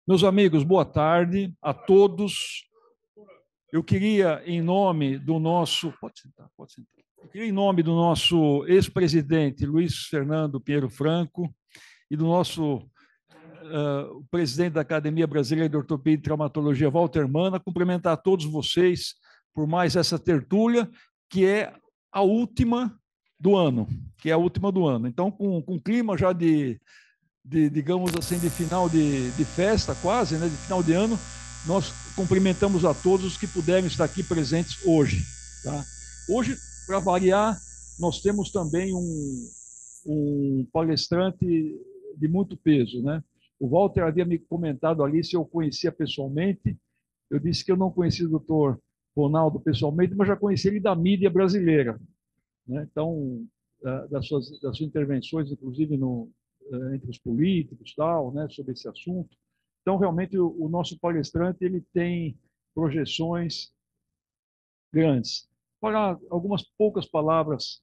Meus amigos, boa tarde a todos. Eu queria, em nome do nosso. Pode sentar, pode sentar. Eu queria, em nome do nosso ex-presidente Luiz Fernando Pinheiro Franco e do nosso presidente da Academia Brasileira de Ortopedia e Traumatologia, Walter Mana, cumprimentar todos vocês por mais essa tertúlia, que é a última do ano. Então, com clima já digamos assim, de final de festa, quase, né, de final de ano, nós cumprimentamos a todos os que puderam estar aqui presentes hoje. Tá? Hoje, para variar, nós temos também um palestrante de muito peso. Né? O Walter havia me comentado ali se eu conhecia pessoalmente. Eu disse que eu não conhecia o doutor Ronaldo pessoalmente, mas já conheci ele da mídia brasileira. Né? Então, das suas intervenções, inclusive entre os políticos, tal, né, sobre esse assunto. Então, realmente, o nosso palestrante ele tem projeções grandes. Para algumas poucas palavras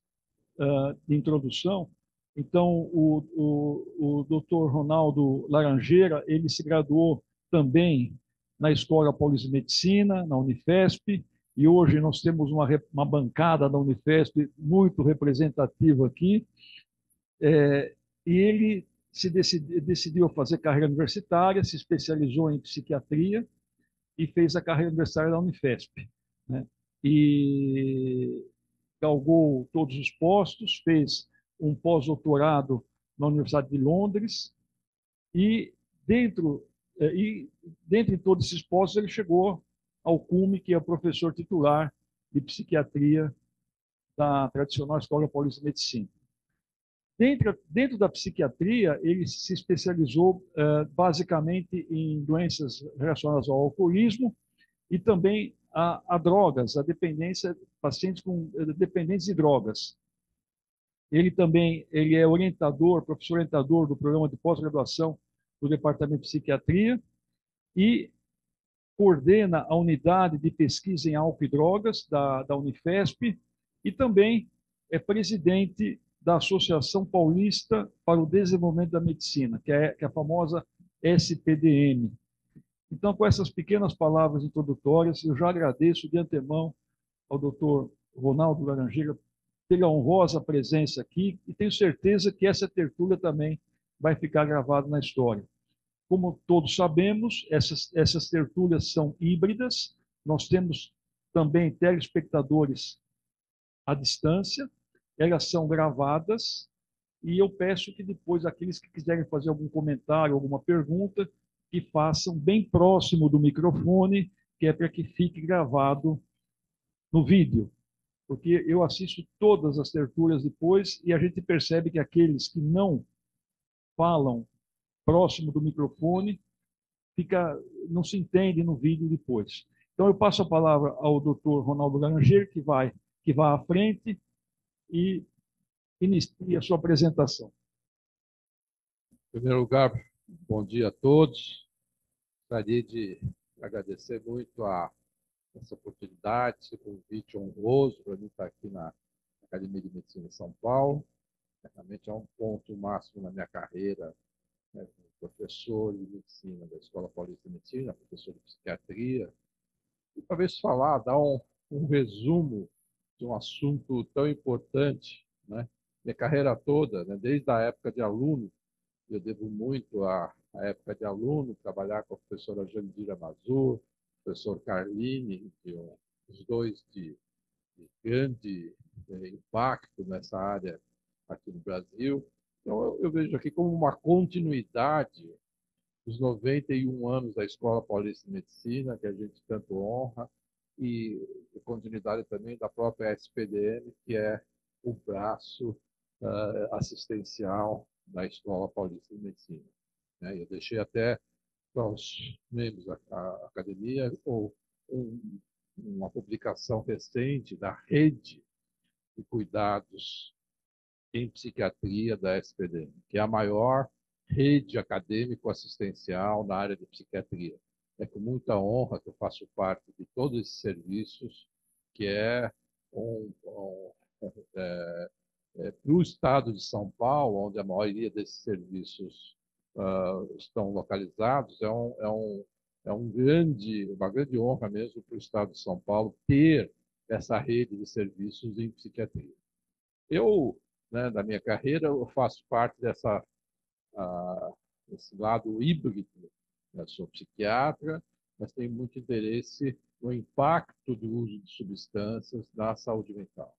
de introdução, então, o Dr. Ronaldo Laranjeira, ele se graduou também na Escola Paulista de Medicina, na Unifesp, e hoje nós temos uma bancada da Unifesp muito representativa aqui, e ele decidiu fazer carreira universitária, se especializou em psiquiatria e fez a carreira universitária da Unifesp. Né? E galgou todos os postos, fez um pós-doutorado na Universidade de Londres e dentro de todos esses postos ele chegou ao cume, que é o professor titular de psiquiatria da tradicional Escola Paulista de Medicina. Dentro da psiquiatria, ele se especializou basicamente em doenças relacionadas ao alcoolismo e também a drogas, a dependência, pacientes com dependentes de drogas. Ele é orientador, professor orientador do programa de pós-graduação do Departamento de Psiquiatria e coordena a unidade de pesquisa em álcool e drogas da Unifesp e também é presidente da Associação Paulista para o Desenvolvimento da Medicina, que é a famosa SPDM. Então, com essas pequenas palavras introdutórias, eu já agradeço de antemão ao doutor Ronaldo Laranjeira pela honrosa presença aqui e tenho certeza que essa tertúlia também vai ficar gravada na história. Como todos sabemos, essas tertúlias são híbridas, nós temos também telespectadores à distância, elas são gravadas e eu peço que depois aqueles que quiserem fazer algum comentário, alguma pergunta, que façam bem próximo do microfone, que é para que fique gravado no vídeo. Porque eu assisto todas as tertúlias depois e a gente percebe que aqueles que não falam próximo do microfone não se entende no vídeo depois. Então eu passo a palavra ao Dr. Ronaldo Laranjeira, que vai à frente e inicia a sua apresentação. Em primeiro lugar, bom dia a todos. Gostaria de agradecer muito essa oportunidade, esse convite honroso para mim estar aqui na Academia de Medicina de São Paulo. Realmente é um ponto máximo na minha carreira, né, como professor de medicina da Escola Paulista de Medicina, professor de psiquiatria. E talvez dar um resumo de um assunto tão importante, né? Minha carreira toda, né, desde a época de aluno, eu devo muito à época de aluno, trabalhar com a professora Jandira Mazur, professor Carline, os dois de grande impacto nessa área aqui no Brasil. Então, eu vejo aqui como uma continuidade dos 91 anos da Escola Paulista de Medicina, que a gente tanto honra, e continuidade também da própria SPDM, que é o braço assistencial da Escola Paulista de Medicina. Eu deixei até para os membros da academia uma publicação recente da rede de cuidados em psiquiatria da SPDM, que é a maior rede acadêmico-assistencial na área de psiquiatria. É com muita honra que eu faço parte de todos esses serviços, que para o estado de São Paulo, onde a maioria desses serviços estão localizados, uma grande honra mesmo para o Estado de São Paulo ter essa rede de serviços em psiquiatria. Eu, né, da minha carreira, eu faço parte desse lado híbrido. Eu sou psiquiatra, mas tenho muito interesse no impacto do uso de substâncias na saúde mental.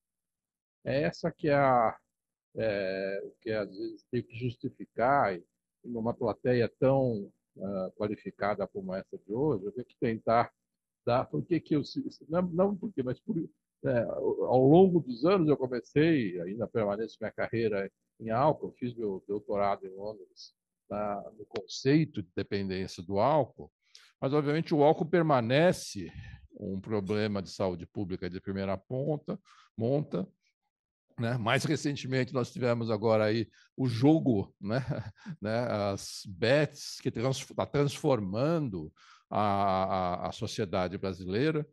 Essa que o que às vezes tem que justificar, numa plateia tão qualificada como essa de hoje, eu tenho que tentar dar. Por que eu. Não porque, mas ao longo dos anos eu comecei, ainda permaneço minha carreira em álcool, fiz meu doutorado em Londres no conceito de dependência do álcool, mas, obviamente, o álcool permanece um problema de saúde pública de primeira monta, né? Mais recentemente, nós tivemos agora aí o jogo, né? As bets, que está transformando a sociedade brasileira.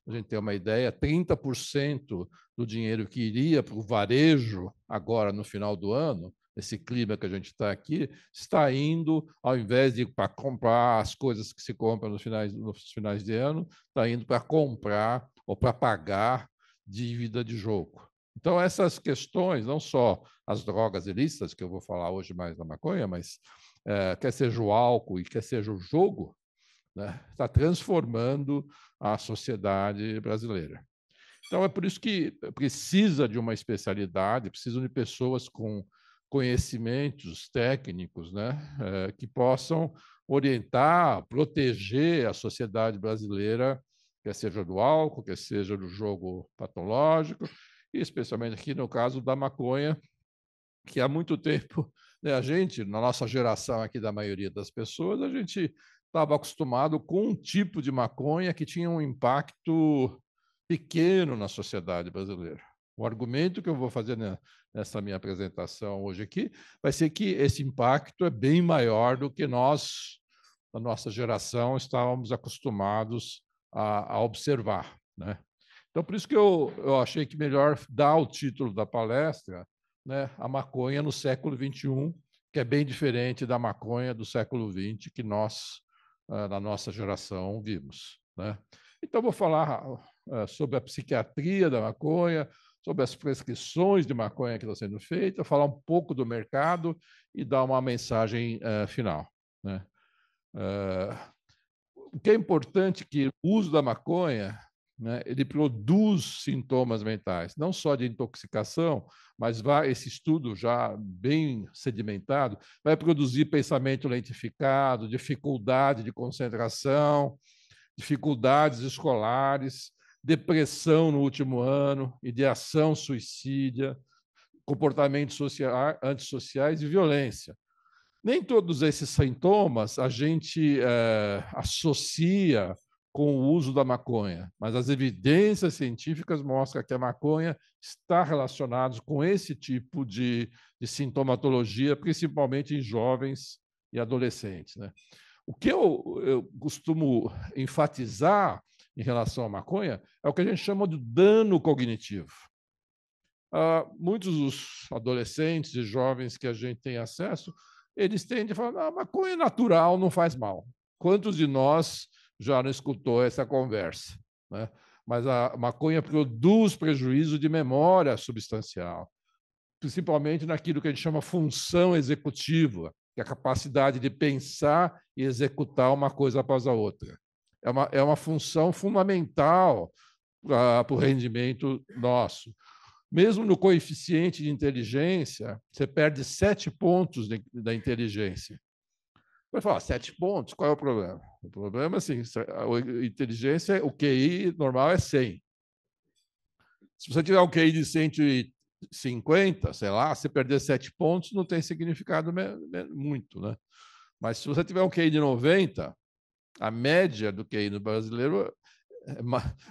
A gente tem uma ideia, 30% do dinheiro que iria para o varejo agora no final do ano, esse clima que a gente está aqui, está indo, ao invés de para comprar as coisas que se compram nos finais de ano, está indo para comprar ou para pagar dívida de jogo. Então, essas questões, não só as drogas ilícitas, que eu vou falar hoje mais da maconha, mas quer seja o álcool e quer seja o jogo, né, está transformando a sociedade brasileira. Então, é por isso que precisa de uma especialidade, precisa de pessoas com conhecimentos técnicos, né, que possam orientar, proteger a sociedade brasileira, quer seja do álcool, quer seja do jogo patológico, e especialmente aqui no caso da maconha, que há muito tempo, né, a gente, na nossa geração aqui da maioria das pessoas, a gente estava acostumado com um tipo de maconha que tinha um impacto pequeno na sociedade brasileira. O argumento que eu vou fazer nessa minha apresentação hoje aqui vai ser que esse impacto é bem maior do que nós, na nossa geração, estávamos acostumados a observar, né? Então, por isso que eu achei que melhor dar o título da palestra, né, A Maconha no Século XXI, que é bem diferente da maconha do século XX que nós, na nossa geração, vimos, né? Então, vou falar sobre a psiquiatria da maconha, sobre as prescrições de maconha que estão sendo feitas, falar um pouco do mercado e dar uma mensagem final, né? O que é importante é que o uso da maconha, né, ele produz sintomas mentais, não só de intoxicação, mas esse estudo já bem sedimentado vai produzir pensamento lentificado, dificuldade de concentração, dificuldades escolares, depressão no último ano, ideação suicídia, comportamentos antissociais e violência. Nem todos esses sintomas a gente associa com o uso da maconha, mas as evidências científicas mostram que a maconha está relacionada com esse tipo de sintomatologia, principalmente em jovens e adolescentes, né? O que eu costumo enfatizar em relação à maconha é o que a gente chama de dano cognitivo. Muitos dos adolescentes e jovens que a gente tem acesso, eles tendem a falar, a maconha natural não faz mal. Quantos de nós já não escutou essa conversa, né? Mas a maconha produz prejuízo de memória substancial, principalmente naquilo que a gente chama função executiva, que é a capacidade de pensar e executar uma coisa após a outra. É uma função fundamental para o rendimento nosso. Mesmo no coeficiente de inteligência, você perde 7 pontos da inteligência. Vai falar, 7 pontos, qual é o problema? O problema é assim, a inteligência, o QI normal é 100. Se você tiver um QI de 150, sei lá, se perder 7 pontos, não tem significado muito, né? Mas se você tiver um QI de 90, a média do QI no brasileiro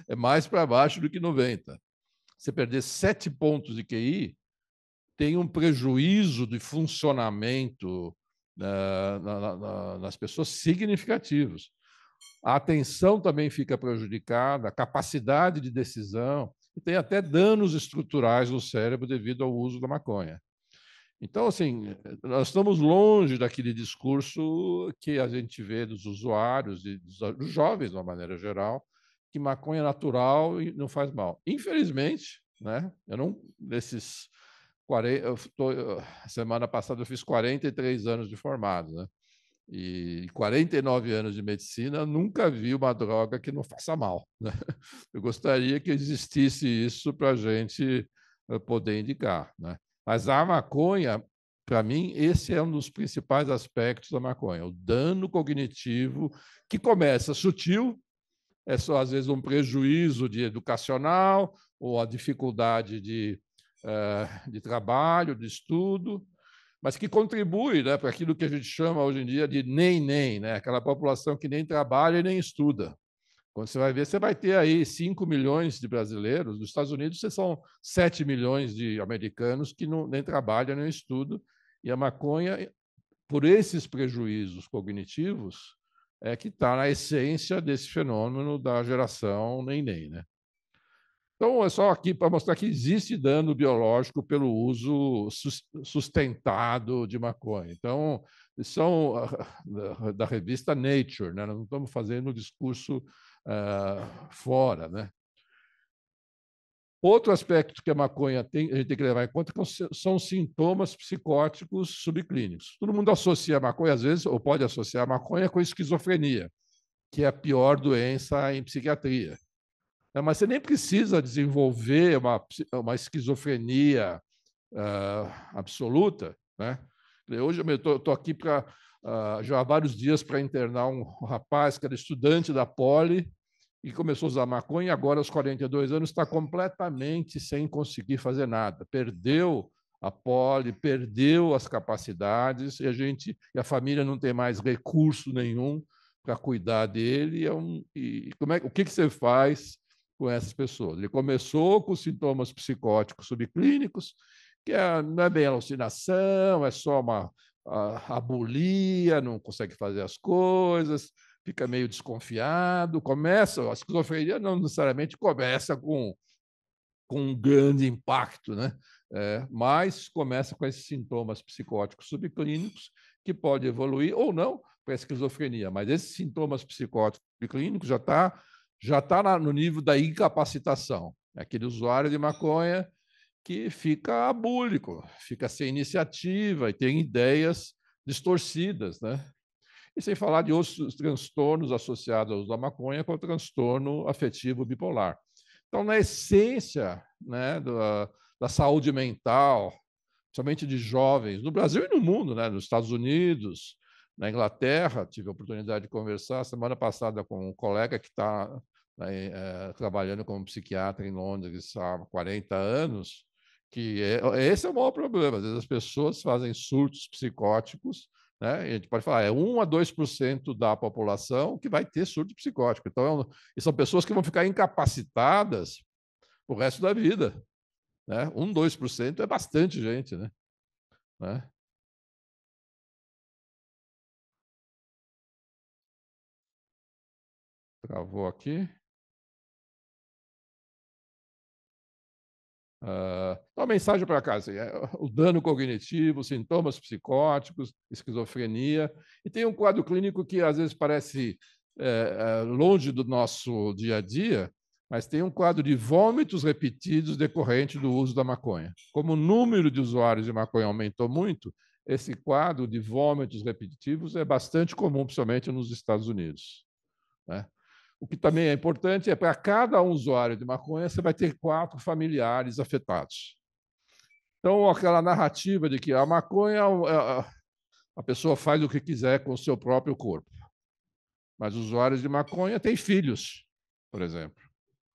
é mais para baixo do que 90. Você perder 7 pontos de QI, tem um prejuízo de funcionamento nas pessoas significativos. A atenção também fica prejudicada, a capacidade de decisão, e tem até danos estruturais no cérebro devido ao uso da maconha. Então, assim, nós estamos longe daquele discurso que a gente vê dos usuários e dos jovens, de uma maneira geral, que maconha é natural e não faz mal. Infelizmente, né? Eu não, nesses 40, semana passada eu fiz 43 anos de formado, né? E 49 anos de medicina, nunca vi uma droga que não faça mal, né? Eu gostaria que existisse isso para a gente poder indicar, né? Mas a maconha, para mim, esse é um dos principais aspectos da maconha, o dano cognitivo, que começa sutil, é só, às vezes, um prejuízo de educacional ou a dificuldade de trabalho, de estudo, mas que contribui, né, para aquilo que a gente chama hoje em dia de nem-nem, né, aquela população que nem trabalha e nem estuda. Quando você vai ver, você vai ter aí 5 milhões de brasileiros. Nos Estados Unidos, são 7 milhões de americanos que não, nem trabalham, nem estudam. E a maconha, por esses prejuízos cognitivos, é que está na essência desse fenômeno da geração nem-nem, né? Então, é só aqui para mostrar que existe dano biológico pelo uso sustentado de maconha. Então, são da revista Nature, né? Nós não estamos fazendo discurso fora, né? Outro aspecto que a maconha a gente tem que levar em conta são sintomas psicóticos subclínicos. Todo mundo associa a maconha, às vezes, ou pode associar a maconha com esquizofrenia, que é a pior doença em psiquiatria. Mas você nem precisa desenvolver uma esquizofrenia absoluta, né? Hoje eu estou aqui já há vários dias para internar um rapaz que era estudante da Poli e começou a usar maconha e agora, aos 42 anos, está completamente sem conseguir fazer nada. Perdeu a Poli, perdeu as capacidades e a família não tem mais recurso nenhum para cuidar dele. O que você faz com essas pessoas? Ele começou com sintomas psicóticos subclínicos, que não é bem alucinação, é só uma abulia, não consegue fazer as coisas, fica meio desconfiado, a esquizofrenia não necessariamente começa com um grande impacto, né? Mas começa com esses sintomas psicóticos subclínicos, que pode evoluir ou não para a esquizofrenia, mas esses sintomas psicóticos subclínicos já tá no nível da incapacitação. É aquele usuário de maconha que fica abúlico, fica sem iniciativa e tem ideias distorcidas, né? E sem falar de outros transtornos associados ao uso da maconha, como o transtorno afetivo bipolar. Então, na essência, né, da saúde mental, principalmente de jovens, no Brasil e no mundo, né, nos Estados Unidos, na Inglaterra, tive a oportunidade de conversar semana passada com um colega que está trabalhando como psiquiatra em Londres há 40 anos, que esse é o maior problema. Às vezes as pessoas fazem surtos psicóticos, né? E a gente pode falar, 1 a 2% da população que vai ter surto psicótico. Então, e são pessoas que vão ficar incapacitadas o resto da vida, né? 1, 2% é bastante gente, né? Travou aqui. Então, a mensagem para cá, assim, o dano cognitivo, sintomas psicóticos, esquizofrenia, e tem um quadro clínico que às vezes parece longe do nosso dia a dia, mas tem um quadro de vômitos repetidos decorrente do uso da maconha. Como o número de usuários de maconha aumentou muito, esse quadro de vômitos repetitivos é bastante comum, principalmente nos Estados Unidos, né? O que também é importante é para cada usuário de maconha, você vai ter 4 familiares afetados. Então, aquela narrativa de que a maconha, a pessoa faz o que quiser com o seu próprio corpo. Mas usuários de maconha têm filhos, por exemplo,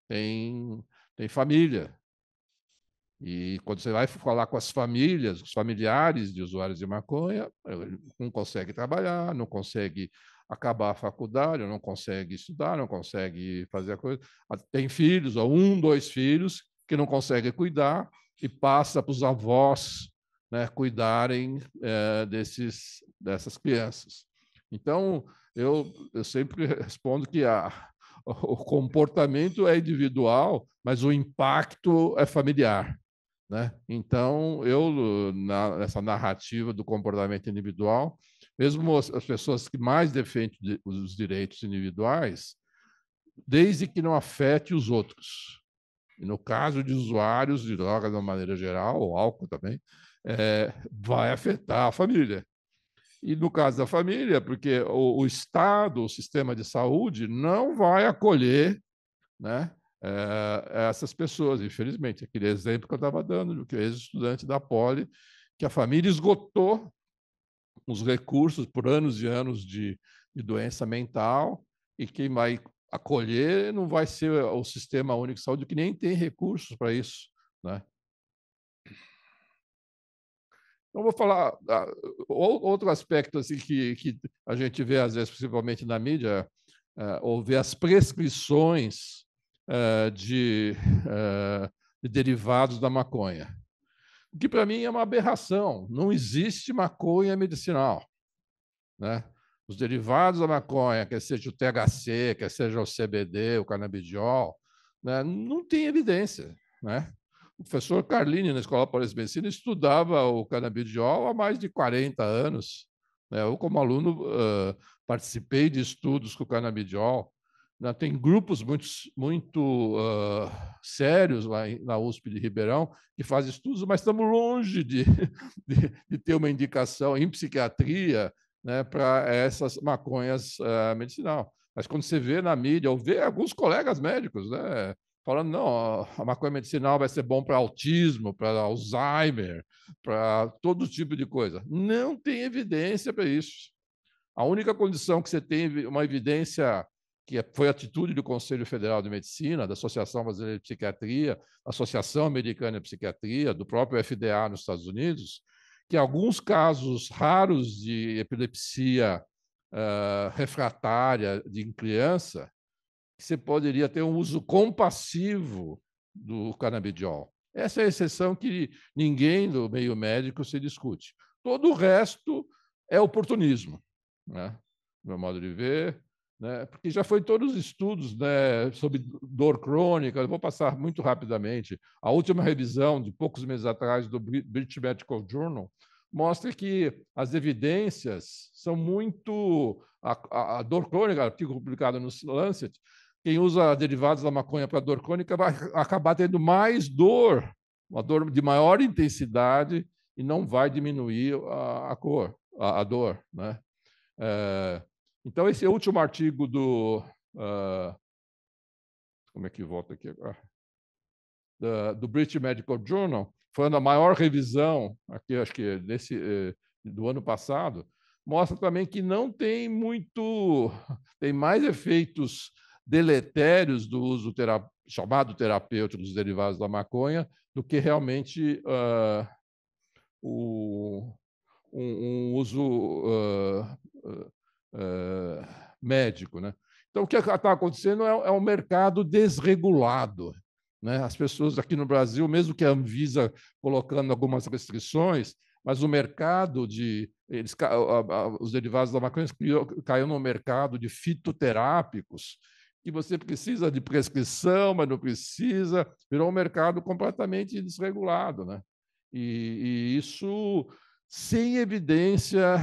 tem família. E quando você vai falar com as famílias, os familiares de usuários de maconha, não consegue trabalhar, não consegue acabar a faculdade, não consegue estudar, não consegue fazer a coisa. Tem filhos, ou 1, 2 filhos, que não conseguem cuidar e passa para os avós, né, cuidarem dessas crianças. Então, eu sempre respondo que o comportamento é individual, mas o impacto é familiar. né? Então, nessa narrativa do comportamento individual, mesmo as pessoas que mais defendem os direitos individuais, desde que não afete os outros. E no caso de usuários de drogas de uma maneira geral, ou álcool também, vai afetar a família. E no caso da família, porque o Estado, o sistema de saúde, não vai acolher, né, essas pessoas, infelizmente. Aquele exemplo que eu estava dando, do que ex-estudante da Poli, que a família esgotou os recursos por anos e anos de doença mental, e quem vai acolher não vai ser o Sistema Único de Saúde, que nem tem recursos para isso, né? Então, vou falar outro aspecto assim, que a gente vê, às vezes, principalmente na mídia, ou vê as prescrições de derivados da maconha, o que, para mim, é uma aberração. Não existe maconha medicinal, né? Os derivados da maconha, quer seja o THC, quer seja o CBD, o canabidiol, né, não tem evidência, né? O professor Carlini, na Escola Paulista de Medicina, estudava o canabidiol há mais de 40 anos. Eu, como aluno, participei de estudos com o canabidiol. Tem grupos muito sérios lá na USP de Ribeirão que fazem estudos, mas estamos longe de ter uma indicação em psiquiatria, né, para essas maconhas medicinal. Mas quando você vê na mídia, ou vê alguns colegas médicos, né, falando, não, a maconha medicinal vai ser bom para autismo, para Alzheimer, para todo tipo de coisa. Não tem evidência para isso. A única condição que você tem uma evidência, que foi a atitude do Conselho Federal de Medicina, da Associação Brasileira de Psiquiatria, da Associação Americana de Psiquiatria, do próprio FDA nos Estados Unidos, que alguns casos raros de epilepsia refratária em criança, que você poderia ter um uso compassivo do canabidiol. Essa é a exceção que ninguém do meio médico se discute. Todo o resto é oportunismo, né? Do meu modo de ver, né? Porque já foi todos os estudos, né, sobre dor crônica. Eu vou passar muito rapidamente. A última revisão, de poucos meses atrás, do British Medical Journal, mostra que as evidências são muito... A dor crônica, artigo publicado no Lancet, quem usa derivados da maconha para dor crônica vai acabar tendo mais dor, uma dor de maior intensidade, e não vai diminuir a dor, né? Então, esse último artigo do... como é que volta aqui agora? Do British Medical Journal, foi a maior revisão, aqui, acho que do ano passado, mostra também que não tem tem mais efeitos deletérios do uso chamado terapêutico dos derivados da maconha do que realmente um uso médico, né? Então, o que está acontecendo é um mercado desregulado, né? As pessoas aqui no Brasil, mesmo que a Anvisa colocando algumas restrições, mas o mercado os derivados da maconha caiu no mercado de fitoterápicos, que você precisa de prescrição, mas não precisa, virou um mercado completamente desregulado, né? E isso sem evidência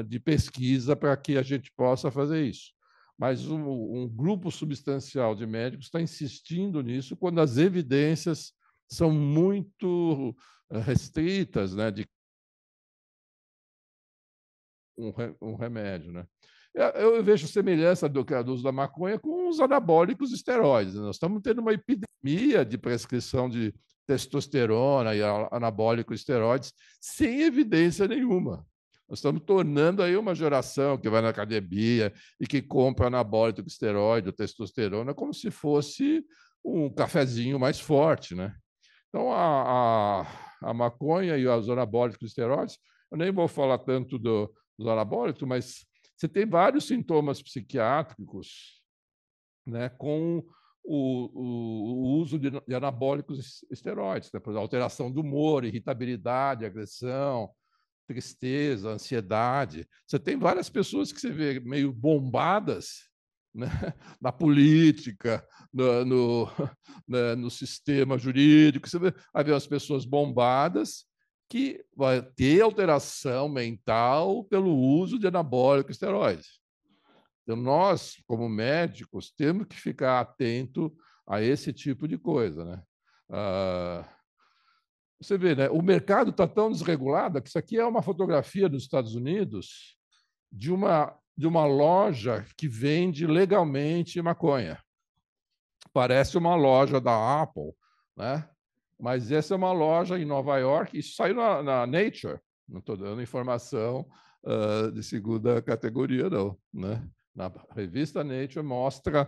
de pesquisa para que a gente possa fazer isso. Mas um grupo substancial de médicos está insistindo nisso quando as evidências são muito restritas, né, de um remédio, né? Eu vejo semelhança do uso da maconha com os anabólicos esteroides. Nós estamos tendo uma epidemia de prescrição de testosterona e anabólicos esteroides sem evidência nenhuma. Nós estamos tornando aí uma geração que vai na academia e que compra anabólico esteroide, testosterona, como se fosse um cafezinho mais forte, né? Então, a maconha e os anabólicos esteroides, eu nem vou falar tanto dos anabólicos, mas você tem vários sintomas psiquiátricos, né, com o uso de anabólicos esteroides, né? Por exemplo, alteração do humor, irritabilidade, agressão, tristeza, ansiedade. Você tem várias pessoas que você vê meio bombadas né, na política, no sistema jurídico. Você vai ver as pessoas bombadas que vai ter alteração mental pelo uso de anabólicos e esteroides. Então, nós, como médicos, temos que ficar atento a esse tipo de coisa, né? Você vê, né? O mercado está tão desregulado que isso aqui é uma fotografia dos Estados Unidos de uma loja que vende legalmente maconha. Parece uma loja da Apple, né? Mas essa é uma loja em Nova York. Isso saiu na Nature. Não estou dando informação de segunda categoria, não, né? Na revista Nature mostra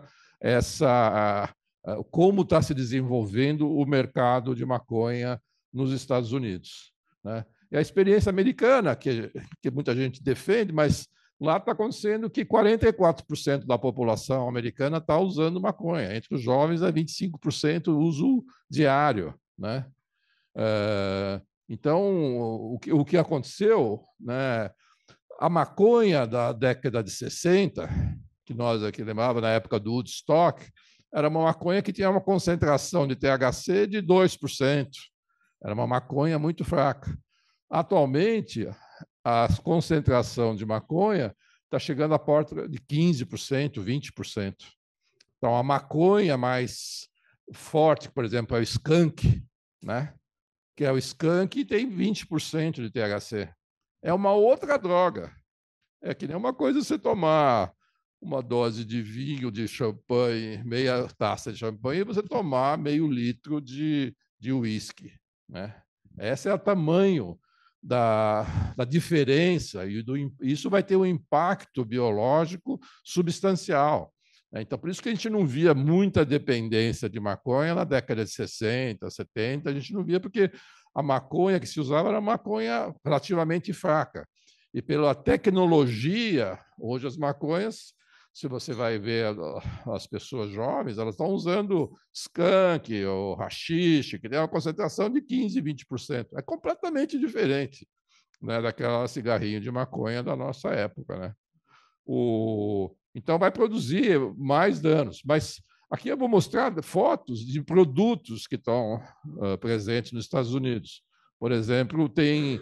como está se desenvolvendo o mercado de maconha nos Estados Unidos, né? E a experiência americana, que muita gente defende, mas lá está acontecendo que 44% da população americana está usando maconha. Entre os jovens, é 25% uso diário, né? Então, o que aconteceu, né? A maconha da década de 60, que nós aqui lembrávamos na época do Woodstock, era uma maconha que tinha uma concentração de THC de 2%. Era uma maconha muito fraca. Atualmente, a concentração de maconha está chegando à porta de 15%, 20%. Então, a maconha mais forte, por exemplo, é o skunk, né? Que é o skunk e tem 20% de THC. É uma outra droga. É que nem uma coisa você tomar uma dose de vinho, de champanhe, meia taça de champanhe, e você tomar meio litro de uísque, né? Esse é o tamanho da diferença, e isso vai ter um impacto biológico substancial. Então, por isso que a gente não via muita dependência de maconha na década de 60, 70, a gente não via porque a maconha que se usava era maconha relativamente fraca. E pela tecnologia, hoje as maconhas, se você vai ver as pessoas jovens, elas estão usando skunk ou haxixe, que tem uma concentração de 15%, 20%. É completamente diferente, né, daquela cigarrinho de maconha da nossa época, né? Então, vai produzir mais danos. Mas aqui eu vou mostrar fotos de produtos que estão presentes nos Estados Unidos. Por exemplo, tem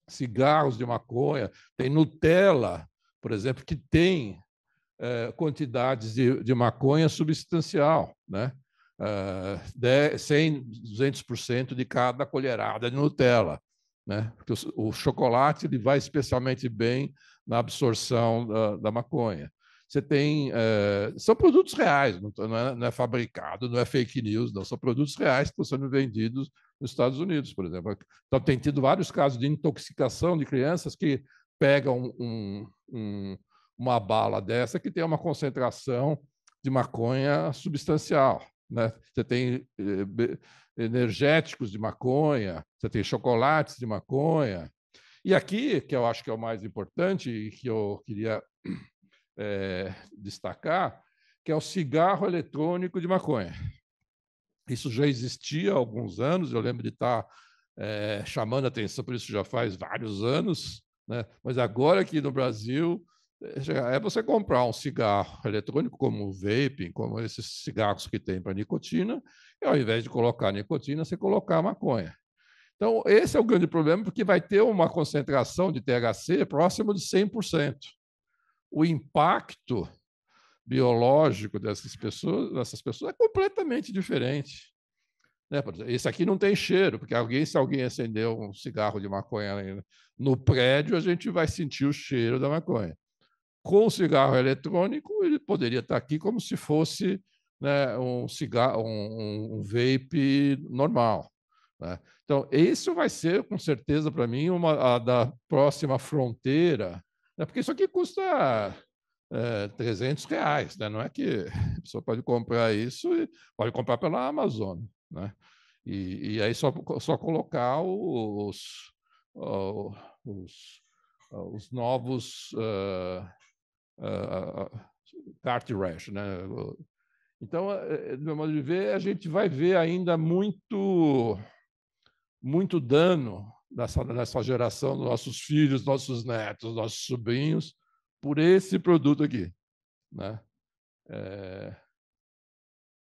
cigarros de maconha, tem Nutella, por exemplo, que tem quantidades de maconha substancial, né? 100, 200% de cada colherada de Nutella, né? Porque o chocolate ele vai especialmente bem na absorção da maconha. Você tem são produtos reais, não é fabricado, não é fake news, não, são produtos reais que estão sendo vendidos nos Estados Unidos, por exemplo. Então, tem tido vários casos de intoxicação de crianças que pegam uma bala dessa que tem uma concentração de maconha substancial, né? Você tem energéticos de maconha, você tem chocolates de maconha. E aqui, que eu acho que é o mais importante e que eu queria destacar, que é o cigarro eletrônico de maconha. Isso já existia há alguns anos, eu lembro de estar chamando a atenção por isso já faz vários anos, né? Mas agora aqui no Brasil é você comprar um cigarro eletrônico como o vaping, como esses cigarros que tem para nicotina, e ao invés de colocar nicotina, você colocar maconha. Então, esse é o grande problema, porque vai ter uma concentração de THC próximo de 100%. O impacto biológico dessas pessoas é completamente diferente. Esse aqui não tem cheiro, porque se alguém acendeu um cigarro de maconha no prédio, a gente vai sentir o cheiro da maconha. Com o cigarro eletrônico, ele poderia estar aqui como se fosse, né, um cigarro, um vape normal, né? Então, isso vai ser, com certeza, para mim, a da próxima fronteira, né? Porque isso aqui custa R$300, né? Não é que a pessoa pode comprar isso e pode comprar pela Amazon, né? E aí só colocar os novos cartridge, né? Então, do meu modo de ver, a gente vai ver ainda muito dano nessa geração dos nossos filhos, nossos netos, nossos sobrinhos, por esse produto aqui, né?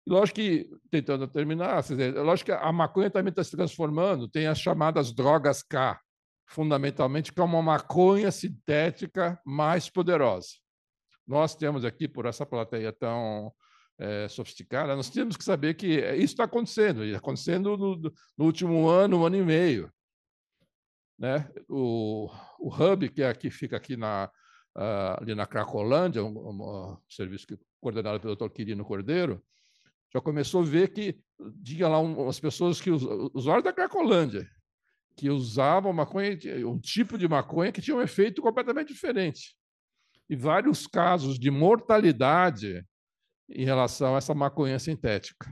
Lógico que, tentando terminar, lógico que a maconha também está se transformando, tem as chamadas drogas K, fundamentalmente, que é uma maconha sintética mais poderosa. Nós temos aqui, por essa plateia tão sofisticada, nós temos que saber que isso está acontecendo, e acontecendo no último ano e meio. Né? O Hub, que fica aqui ali na Cracolândia, um serviço coordenado pelo Dr. Quirino Cordeiro, já começou a ver que tinha lá umas pessoas que usuários da Cracolândia, que usavam maconha, um tipo de maconha que tinha um efeito completamente diferente. E vários casos de mortalidade em relação a essa maconha sintética.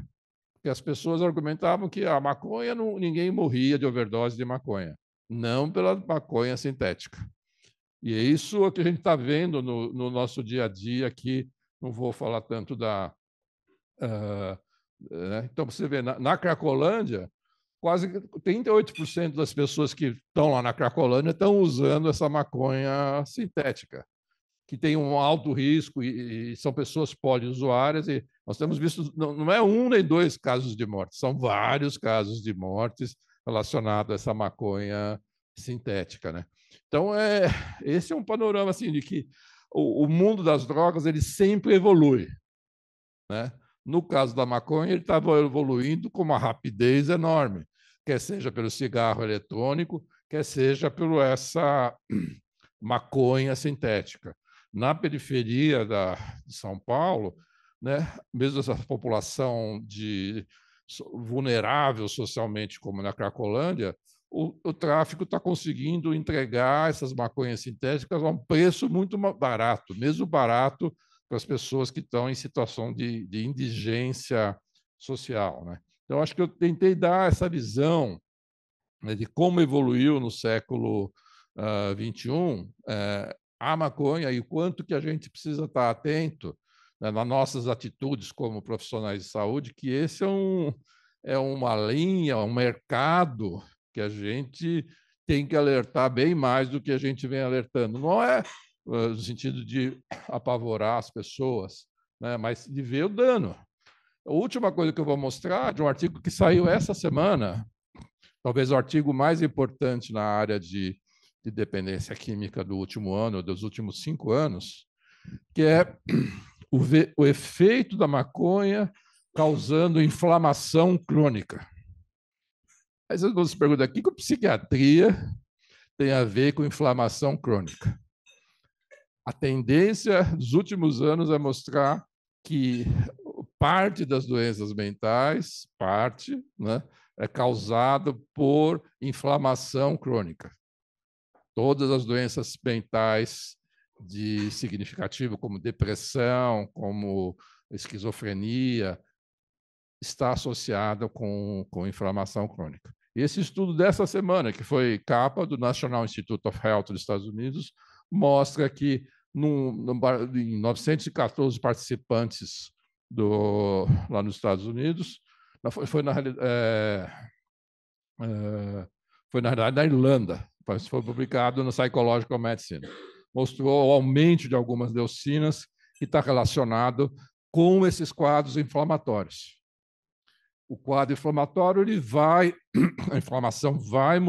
Porque as pessoas argumentavam que a maconha, ninguém morria de overdose de maconha, não pela maconha sintética. E é isso que a gente está vendo no nosso dia a dia aqui. Não vou falar tanto da... Então, você vê, na Cracolândia, quase 38% das pessoas que estão lá na Cracolândia estão usando essa maconha sintética, que tem um alto risco e são pessoas poliusuárias. E nós temos visto, não é um nem dois casos de morte, são vários casos de mortes relacionados a essa maconha sintética, né? Então, esse é um panorama assim, de que o mundo das drogas ele sempre evolui, né? No caso da maconha, ele estava evoluindo com uma rapidez enorme, quer seja pelo cigarro eletrônico, quer seja por essa maconha sintética. Na periferia de São Paulo, né, mesmo essa população vulnerável socialmente, como na Cracolândia, o tráfico está conseguindo entregar essas maconhas sintéticas a um preço muito barato, mesmo barato para as pessoas que estão em situação de indigência social, né? Então, acho que eu tentei dar essa visão, né, de como evoluiu no século XXI a maconha e o quanto que a gente precisa estar atento, né, nas nossas atitudes como profissionais de saúde, que esse é uma linha, um mercado que a gente tem que alertar bem mais do que a gente vem alertando. Não é no sentido de apavorar as pessoas, né, mas de ver o dano. A última coisa que eu vou mostrar é de um artigo que saiu essa semana, talvez o artigo mais importante na área de dependência química do último ano, dos últimos 5 anos, que é o efeito da maconha causando inflamação crônica. Aí vocês vão se perguntar, o que a psiquiatria tem a ver com inflamação crônica? A tendência dos últimos anos é mostrar que parte das doenças mentais, né, é causada por inflamação crônica. Todas as doenças mentais de significativo, como depressão, como esquizofrenia, está associada com inflamação crônica. Esse estudo dessa semana, que foi capa do National Institute of Health dos Estados Unidos, mostra que em 914 participantes lá nos Estados Unidos, foi na realidade na Irlanda, foi publicado no Psychological Medicine. Mostrou o aumento de algumas leucinas que está relacionado com esses quadros inflamatórios. O quadro inflamatório, a inflamação vai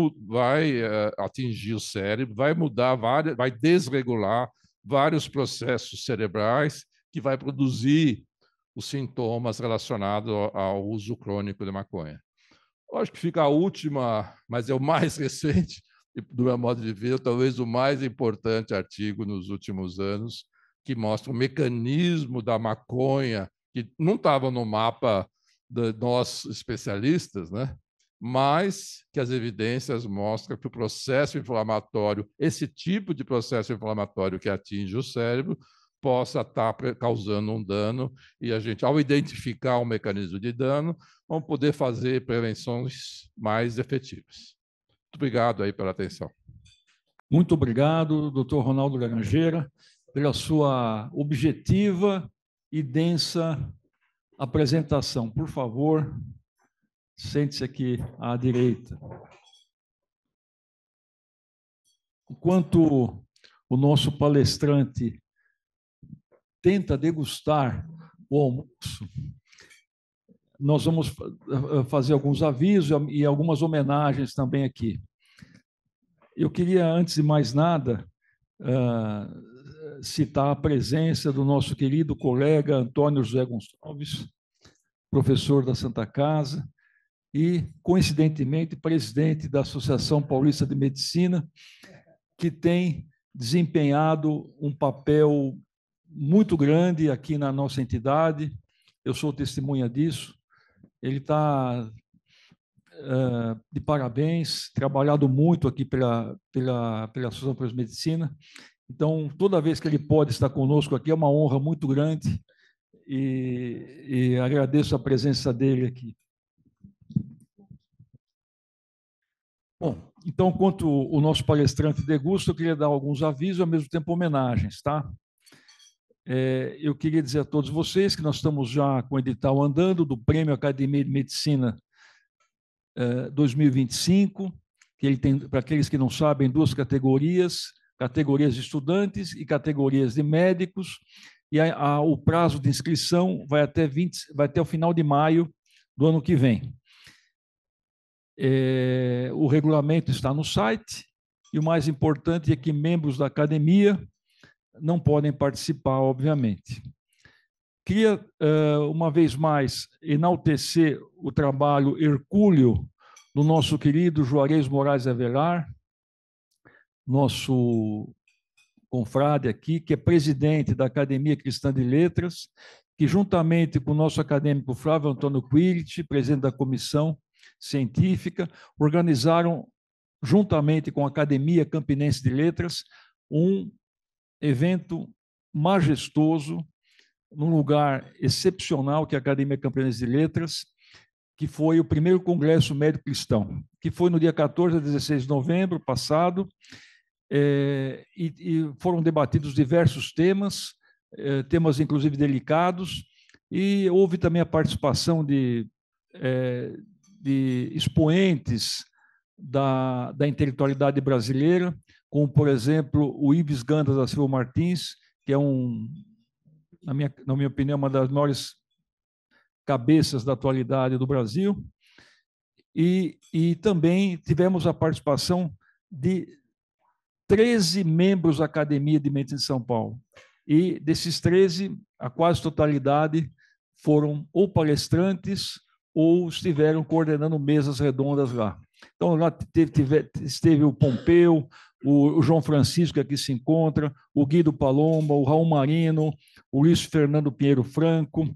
atingir o cérebro, vai mudar, vai desregular vários processos cerebrais que vai produzir os sintomas relacionados ao uso crônico de maconha. Acho que fica a última, mas é o mais recente, do meu modo de ver, talvez o mais importante artigo nos últimos anos, que mostra o mecanismo da maconha, que não estava no mapa de nós especialistas, né? Mas que as evidências mostram que o processo inflamatório, esse tipo de processo inflamatório que atinge o cérebro, possa estar causando um dano, e a gente, ao identificar o mecanismo de dano, vamos poder fazer prevenções mais efetivas. Muito obrigado aí pela atenção. Muito obrigado, doutor Ronaldo Laranjeira, pela sua objetiva e densa apresentação. Por favor, sente-se aqui à direita. Enquanto o nosso palestrante tenta degustar o almoço, nós vamos fazer alguns avisos e algumas homenagens também aqui. Eu queria, antes de mais nada, citar a presença do nosso querido colega Antônio José Gonçalves, professor da Santa Casa e, coincidentemente, presidente da Associação Paulista de Medicina, que tem desempenhado um papel muito grande aqui na nossa entidade. Eu sou testemunha disso. Ele está de parabéns, trabalhado muito aqui pela Associação Paulista de Medicina. Então, toda vez que ele pode estar conosco aqui, é uma honra muito grande e agradeço a presença dele aqui. Bom, então, enquanto o nosso palestrante degusta, eu queria dar alguns avisos e, ao mesmo tempo, homenagens, tá? Eu queria dizer a todos vocês que nós estamos já com o edital andando do Prêmio Academia de Medicina 2025, que ele tem, para aqueles que não sabem, duas categorias de estudantes e categorias de médicos, e o prazo de inscrição vai até o final de maio do ano que vem. O regulamento está no site, e o mais importante é que membros da academia não podem participar, obviamente. Queria, uma vez mais, enaltecer o trabalho hercúleo do nosso querido Juarez Moraes Avelar, nosso confrade aqui, que é presidente da Academia Cristã de Letras, que, juntamente com o nosso acadêmico Flávio Antônio Quirit, presidente da comissão científica, organizaram, juntamente com a Academia Campinense de Letras, um evento majestoso, num lugar excepcional, que é a Academia Campinense de Letras, que foi o primeiro Congresso Médico Cristão, que foi no dia 14 a 16 de novembro passado, e foram debatidos diversos temas, temas inclusive delicados, e houve também a participação de expoentes da intelectualidade brasileira, como, por exemplo, o Ives Gandra da Silva Martins, que é na minha opinião, uma das maiores cabeças da atualidade do Brasil, e também tivemos a participação de 13 membros da Academia de Medicina de São Paulo, e desses 13, a quase totalidade foram ou palestrantes ou estiveram coordenando mesas redondas lá. Então, lá esteve o Pompeu, o João Francisco, que aqui se encontra, o Guido Palomba, o Raul Marino, o Luiz Fernando Pinheiro Franco,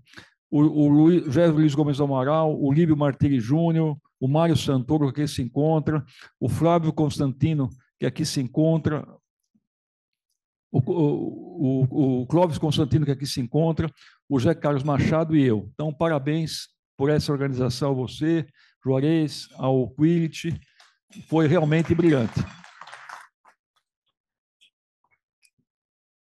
o José Luiz Gomes do Amaral, o Líbio Martiri Júnior, o Mário Santoro, que aqui se encontra, o Flávio Constantino, que aqui se encontra, o Clóvis Constantino, que aqui se encontra, o José Carlos Machado e eu. Então, parabéns por essa organização a você, Juarez, ao Quilit, foi realmente brilhante.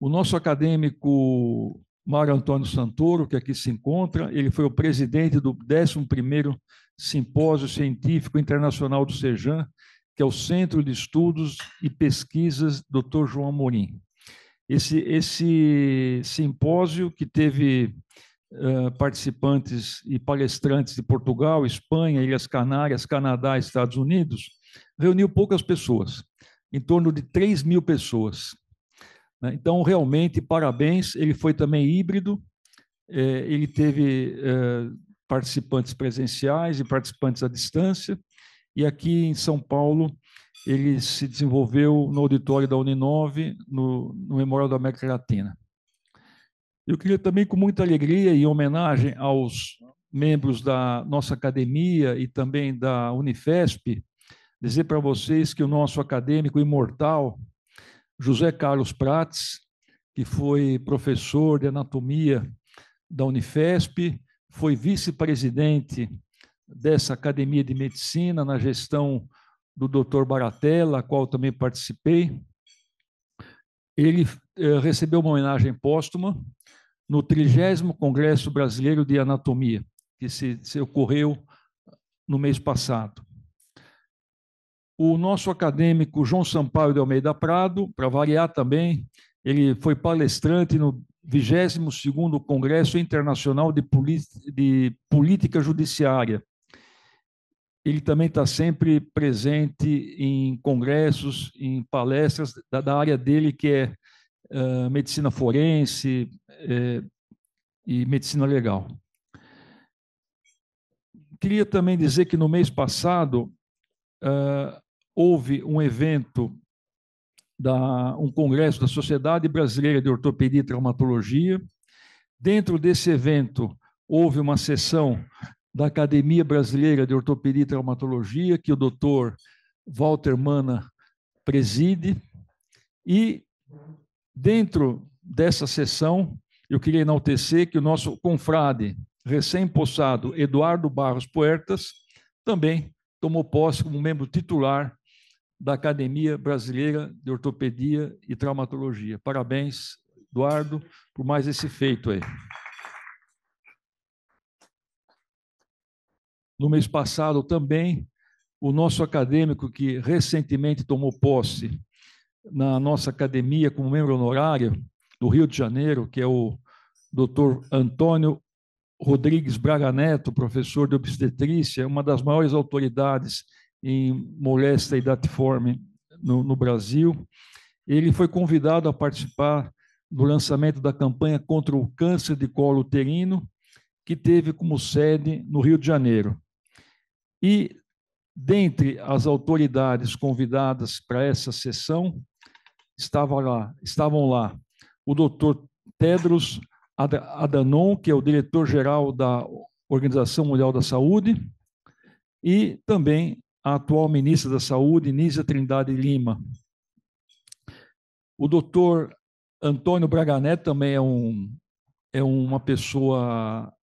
O nosso acadêmico Mário Antônio Santoro, que aqui se encontra, ele foi o presidente do 11º Simpósio Científico Internacional do CEJAM, que é o Centro de Estudos e Pesquisas Dr. João Amorim. Esse simpósio, que teve participantes e palestrantes de Portugal, Espanha, Ilhas Canárias, Canadá e Estados Unidos, reuniu poucas pessoas, em torno de 3.000 pessoas. Então, realmente, parabéns. Ele foi também híbrido, ele teve participantes presenciais e participantes à distância, e aqui em São Paulo ele se desenvolveu no auditório da Uninove, no Memorial da América Latina. Eu queria também, com muita alegria e em homenagem aos membros da nossa academia e também da Unifesp, dizer para vocês que o nosso acadêmico imortal, José Carlos Prates, que foi professor de anatomia da Unifesp, foi vice-presidente dessa Academia de Medicina na gestão do Dr. Baratella, a qual também participei. Ele recebeu uma homenagem póstuma no 30º Congresso Brasileiro de Anatomia, que se ocorreu no mês passado. o nosso acadêmico João Sampaio de Almeida Prado, para variar também, ele foi palestrante no 22º Congresso Internacional de Política Judiciária. Ele também está sempre presente em congressos, em palestras da área dele, que é medicina forense e medicina legal. Queria também dizer que no mês passado houve um evento, um congresso da Sociedade Brasileira de Ortopedia e Traumatologia. Dentro desse evento, houve uma sessão da Academia Brasileira de Ortopedia e Traumatologia, que o doutor Walter Mana preside, e dentro dessa sessão, eu queria enaltecer que o nosso confrade recém-possado Eduardo Barros Puertas também tomou posse como membro titular da Academia Brasileira de Ortopedia e Traumatologia. Parabéns, Eduardo, por mais esse feito aí. No mês passado também, o nosso acadêmico que recentemente tomou posse na nossa academia como membro honorário do Rio de Janeiro, que é o Dr. Antônio Rodrigues Braga Neto, professor de obstetrícia, uma das maiores autoridades em moléstia e datiforme no Brasil. Ele foi convidado a participar do lançamento da campanha contra o câncer de colo uterino, que teve como sede no Rio de Janeiro. E, dentre as autoridades convidadas para essa sessão, estavam lá o doutor Tedros Adhanom, que é o diretor-geral da Organização Mundial da Saúde, e também a atual ministra da Saúde, Nízia Trindade Lima. O doutor Antônio Braga Neto também é uma pessoa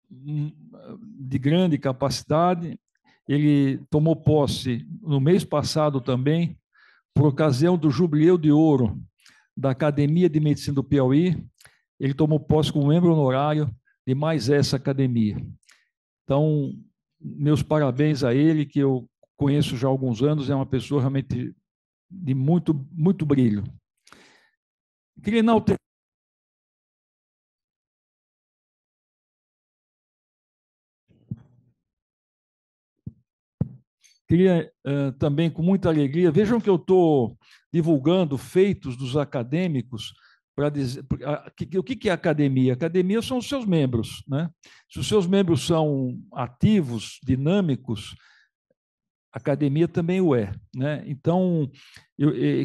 de grande capacidade. Ele tomou posse no mês passado também, por ocasião do Jubileu de Ouro da Academia de Medicina do Piauí. Ele tomou posse como membro honorário de mais essa academia. Então, meus parabéns a ele, que eu conheço já há alguns anos, é uma pessoa realmente de muito brilho. Queria enaltecer. Queria também, com muita alegria, vejam que eu estou divulgando feitos dos acadêmicos para dizer o que é academia. Academia são os seus membros, né? Se os seus membros são ativos, dinâmicos, a academia também o é, né? Então,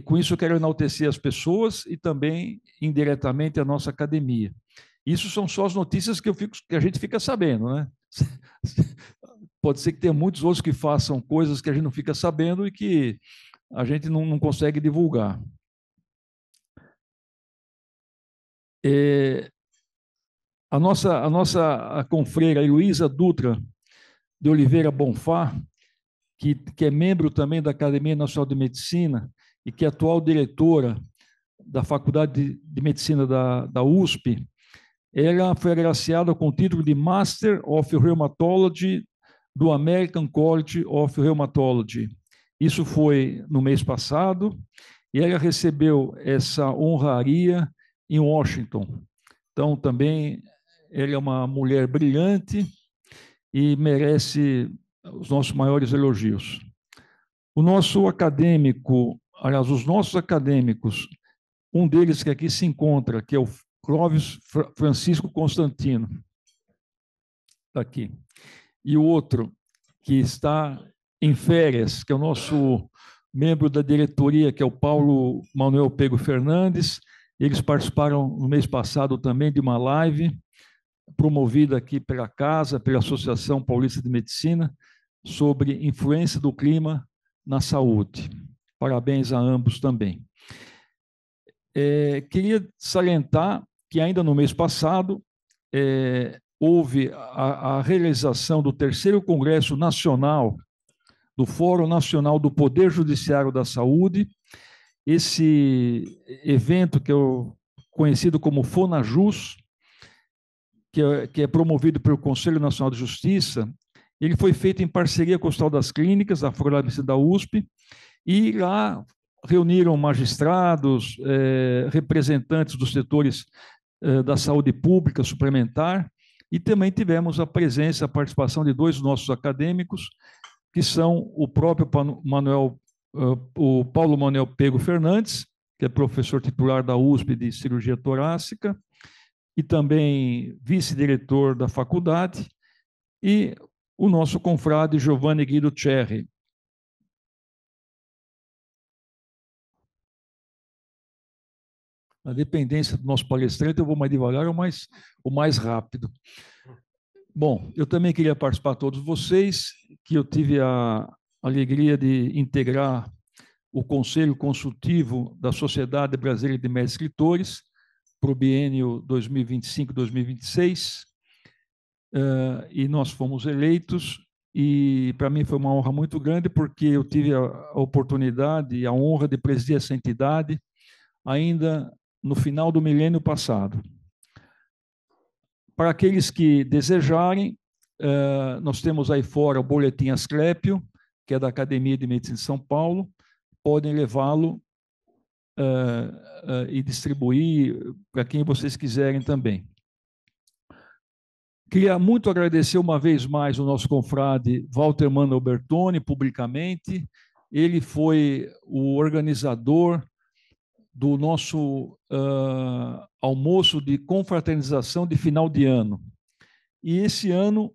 com isso eu quero enaltecer as pessoas e também, indiretamente, a nossa academia. Isso são só as notícias que a gente fica sabendo, né? Pode ser que tenha muitos outros que façam coisas que a gente não fica sabendo e que a gente não consegue divulgar. A nossa confreira Heloísa Dutra de Oliveira Bonfá, que é membro também da Academia Nacional de Medicina e que é atual diretora da Faculdade de Medicina da USP, ela foi agraciada com o título de Master of Rheumatology do American College of Rheumatology. Isso foi no mês passado, e ela recebeu essa honraria em Washington. Então, também, ela é uma mulher brilhante e merece os nossos maiores elogios. O nosso acadêmico, aliás, os nossos acadêmicos, um deles que aqui se encontra, que é o Clóvis Francisco Constantino, está aqui, e o outro que está em férias, que é o nosso membro da diretoria, que é o Paulo Manuel Pego Fernandes. Eles participaram no mês passado também de uma live promovida aqui pela Casa, pela Associação Paulista de Medicina, sobre influência do clima na saúde. Parabéns a ambos também. Queria salientar que ainda no mês passado houve a realização do 3º Congresso Nacional do Fórum Nacional do Poder Judiciário da Saúde. Esse evento, que é conhecido como FONAJUS, que é promovido pelo Conselho Nacional de Justiça, Ele foi feito em parceria com o Hospital das Clínicas, da Faculdade da USP, e lá reuniram magistrados, representantes dos setores da saúde pública suplementar, e também tivemos a presença, a participação de dois nossos acadêmicos, que são o próprio o Paulo Manuel Pego Fernandes, que é professor titular da USP de cirurgia torácica, e também vice-diretor da faculdade, e o nosso confrade Giovanni Guido Cerri. A dependência do nosso palestrante, eu vou mais devagar ou mais rápido. Bom, eu também queria participar de todos vocês, que eu tive a alegria de integrar o Conselho Consultivo da Sociedade Brasileira de Médicos Escritores para o biênio 2025-2026, e nós fomos eleitos, e para mim foi uma honra muito grande, porque eu tive a oportunidade e a honra de presidir essa entidade ainda no final do milênio passado. Para aqueles que desejarem, nós temos aí fora o boletim Asclepio, que é da Academia de Medicina de São Paulo, podem levá-lo e distribuir para quem vocês quiserem também. Queria muito agradecer uma vez mais o nosso confrade Walter Manuel Bertoni, publicamente. Ele foi o organizador do nosso almoço de confraternização de final de ano. E esse ano,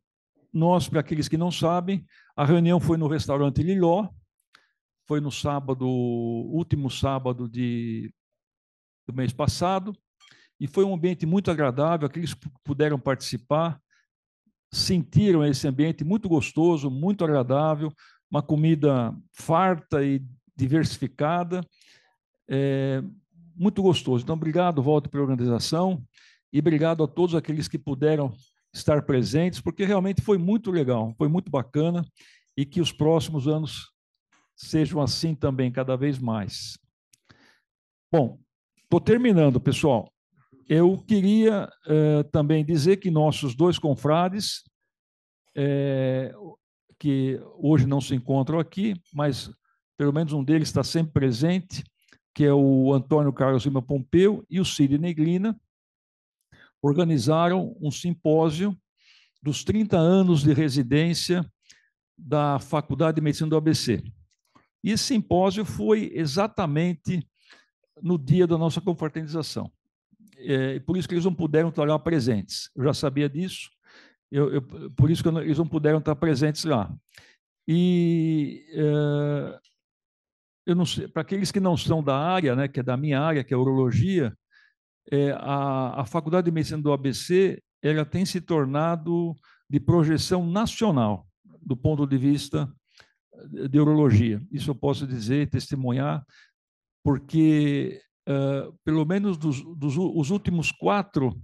nós, para aqueles que não sabem, a reunião foi no restaurante Liló, foi no sábado, último sábado do mês passado, e foi um ambiente muito agradável, aqueles que puderam participar sentiram esse ambiente muito gostoso, muito agradável, uma comida farta e diversificada, muito gostoso. Então, obrigado, Walter, pela organização, e obrigado a todos aqueles que puderam estar presentes, porque realmente foi muito legal, foi muito bacana, e que os próximos anos sejam assim também, cada vez mais. Bom, estou terminando, pessoal. Eu queria também dizer que nossos dois confrades, que hoje não se encontram aqui, mas pelo menos um deles está sempre presente, que é o Antônio Carlos Lima Pompeu e o Sidney Glina, organizaram um simpósio dos 30 anos de residência da Faculdade de Medicina do ABC. E esse simpósio foi exatamente no dia da nossa confraternização. Por isso que eles não puderam estar lá presentes. Eu já sabia disso, por isso que eles não puderam estar presentes lá. E eu não sei, para aqueles que não são da área, né, que é da minha área, que é a urologia, a Faculdade de Medicina do ABC, ela tem se tornado de projeção nacional, do ponto de vista de urologia. Isso eu posso dizer, testemunhar, porque pelo menos os últimos 4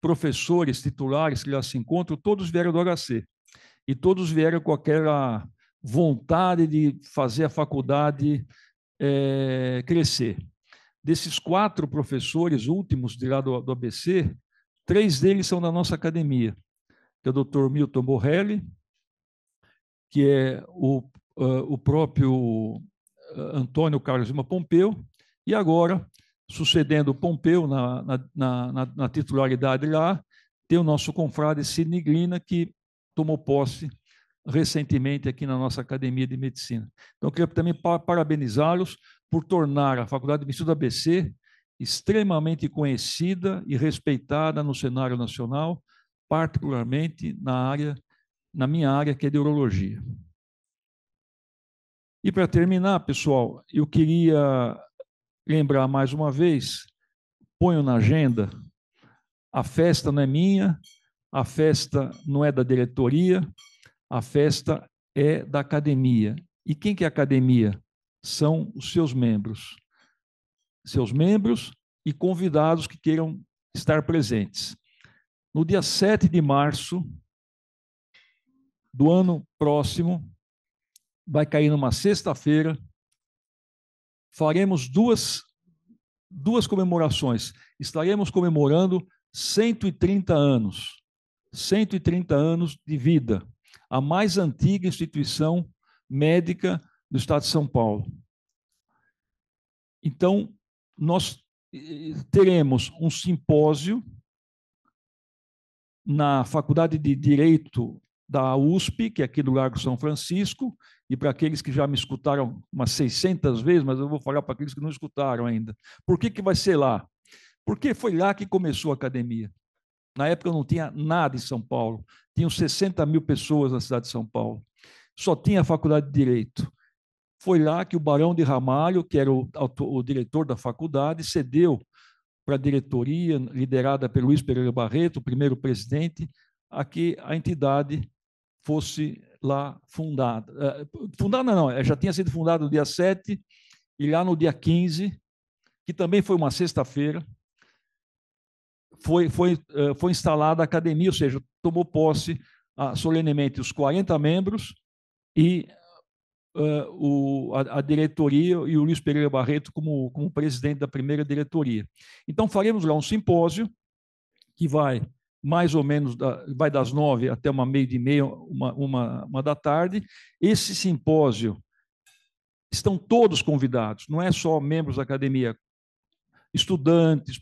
professores titulares que lá se encontram, todos vieram do HC. E todos vieram com aquela vontade de fazer a faculdade crescer. Desses 4 professores últimos de lá do ABC, 3 deles são da nossa academia, que é o Dr. Milton Borrelli, que é o próprio Antônio Carlos Lima Pompeu, e agora, sucedendo o Pompeu na titularidade lá, tem o nosso confrade Sidney Glina, que tomou posse recentemente aqui na nossa Academia de Medicina. Então, eu queria também parabenizá-los por tornar a Faculdade de Medicina do ABC extremamente conhecida e respeitada no cenário nacional, particularmente na minha área, que é de urologia. E para terminar, pessoal, eu queria lembrar mais uma vez, ponho na agenda, a festa não é minha, a festa não é da diretoria, a festa é da academia. E quem que é a academia? São os seus membros. Seus membros e convidados que queiram estar presentes. No dia 7 de março do ano próximo, vai cair numa sexta-feira, faremos duas comemorações. Estaremos comemorando 130 anos. 130 anos de vida, a mais antiga instituição médica do estado de São Paulo. Então, nós teremos um simpósio na Faculdade de Direito da USP, que é aqui do Largo São Francisco, e para aqueles que já me escutaram umas 600 vezes, mas eu vou falar para aqueles que não escutaram ainda. Por que vai ser lá? Porque foi lá que começou a academia. Na época não tinha nada em São Paulo, tinham 60 mil pessoas na cidade de São Paulo, só tinha a Faculdade de Direito. Foi lá que o Barão de Ramalho, que era o diretor da faculdade, cedeu para a diretoria, liderada pelo Luiz Pereira Barreto, o primeiro presidente, a que a entidade fosse lá fundada. Fundada não, já tinha sido fundada no dia 7, e lá no dia 15, que também foi uma sexta-feira, foi instalada a academia, ou seja, tomou posse solenemente os 40 membros e a diretoria e o Luiz Pereira Barreto como presidente da primeira diretoria. Então, faremos lá um simpósio que vai mais ou menos, vai das 9 até uma meia-dia, uma da tarde. Esse simpósio, estão todos convidados, não é só membros da academia, estudantes,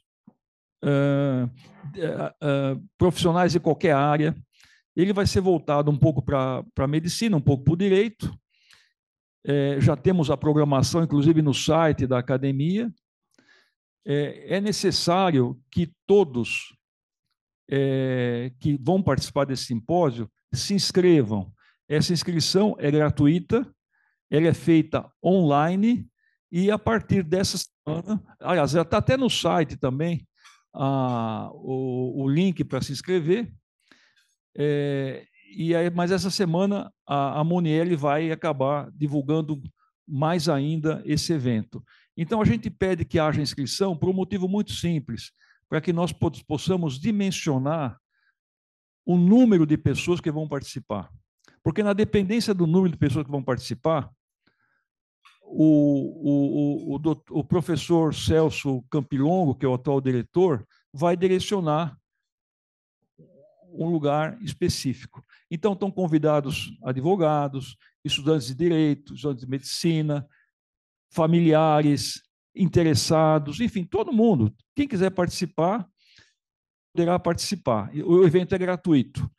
profissionais de qualquer área. Ele vai ser voltado um pouco para a medicina, um pouco para o direito. Já temos a programação, inclusive no site da academia. É necessário que todos que vão participar desse simpósio se inscrevam. Essa inscrição é gratuita, ela é feita online, e a partir dessa semana, aliás, já está até no site também o link para se inscrever. Mas essa semana a Monielle vai acabar divulgando mais ainda esse evento. Então, a gente pede que haja inscrição por um motivo muito simples, para que nós possamos dimensionar o número de pessoas que vão participar. Porque, na dependência do número de pessoas que vão participar, o professor Celso Campilongo, que é o atual diretor, vai direcionar um lugar específico. Então, estão convidados advogados, estudantes de direito, estudantes de medicina, familiares, interessados, enfim, todo mundo. Quem quiser participar, poderá participar. O evento é gratuito.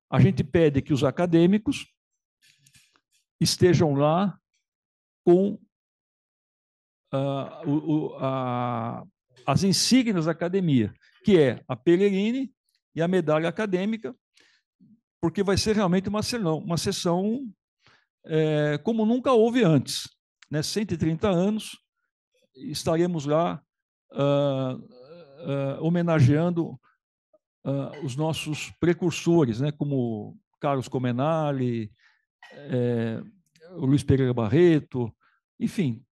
A gente pede que os acadêmicos estejam lá com as insígnias da academia, que é a Pellegrini e a medalha acadêmica, porque vai ser realmente uma sessão como nunca houve antes. 130 anos, estaremos lá homenageando os nossos precursores, como Carlos Comenali, o Luiz Pereira Barreto, enfim,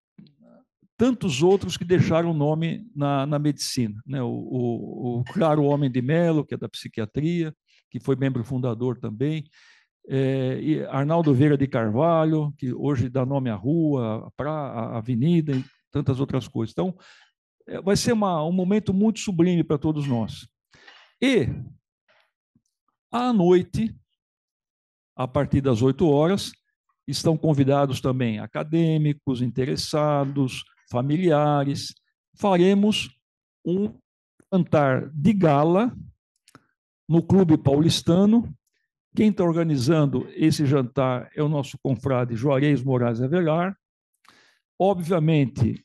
tantos outros que deixaram o nome na medicina. O Claro Homem de Mello, que é da psiquiatria, que foi membro fundador também, e Arnaldo Vieira de Carvalho, que hoje dá nome à rua, à avenida e tantas outras coisas. Então, vai ser um momento muito sublime para todos nós. E, à noite, a partir das 8 horas, estão convidados também acadêmicos, interessados, familiares. Faremos um jantar de gala no Clube Paulistano. Quem está organizando esse jantar é o nosso confrade Juarez Moraes Avelar. Obviamente,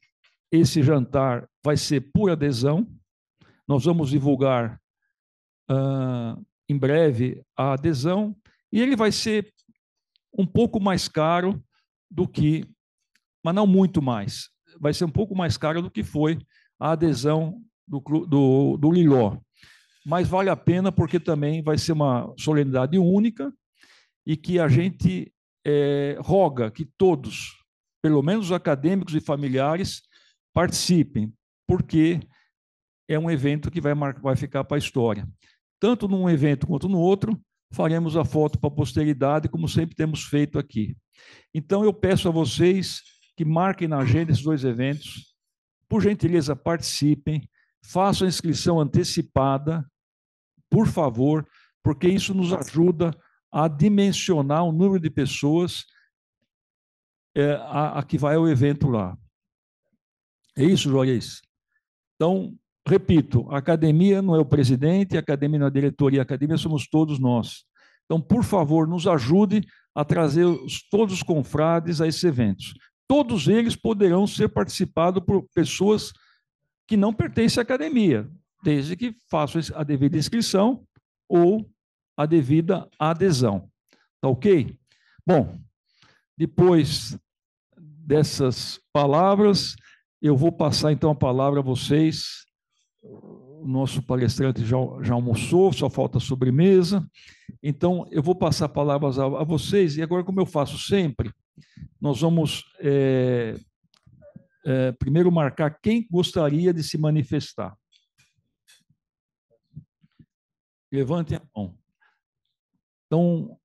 esse jantar vai ser por adesão. Nós vamos divulgar em breve a adesão, e ele vai ser um pouco mais caro do que, mas não muito mais, vai ser um pouco mais caro do que foi a adesão do Liló. Mas vale a pena, porque também vai ser uma solenidade única, e que a gente roga que todos, pelo menos os acadêmicos e familiares, participem, porque é um evento que vai ficar para a história. Tanto num evento quanto no outro, faremos a foto para a posteridade, como sempre temos feito aqui. Então, eu peço a vocês que marquem na agenda esses dois eventos, por gentileza, participem, façam a inscrição antecipada, por favor, porque isso nos ajuda a dimensionar o número de pessoas a que vai ao evento lá. É isso, Juarez? Então, repito, a academia não é o presidente, a academia não é a diretoria, a academia somos todos nós. Então, por favor, nos ajude a trazer todos os confrades a esses eventos. Todos eles poderão ser participados por pessoas que não pertencem à academia, desde que façam a devida inscrição ou a devida adesão. Tá ok? Bom, depois dessas palavras, eu vou passar então a palavra a vocês. O nosso palestrante já almoçou, só falta sobremesa. Então, eu vou passar palavras a vocês, e agora, como eu faço sempre, nós vamos primeiro marcar quem gostaria de se manifestar. Levantem a mão. Então,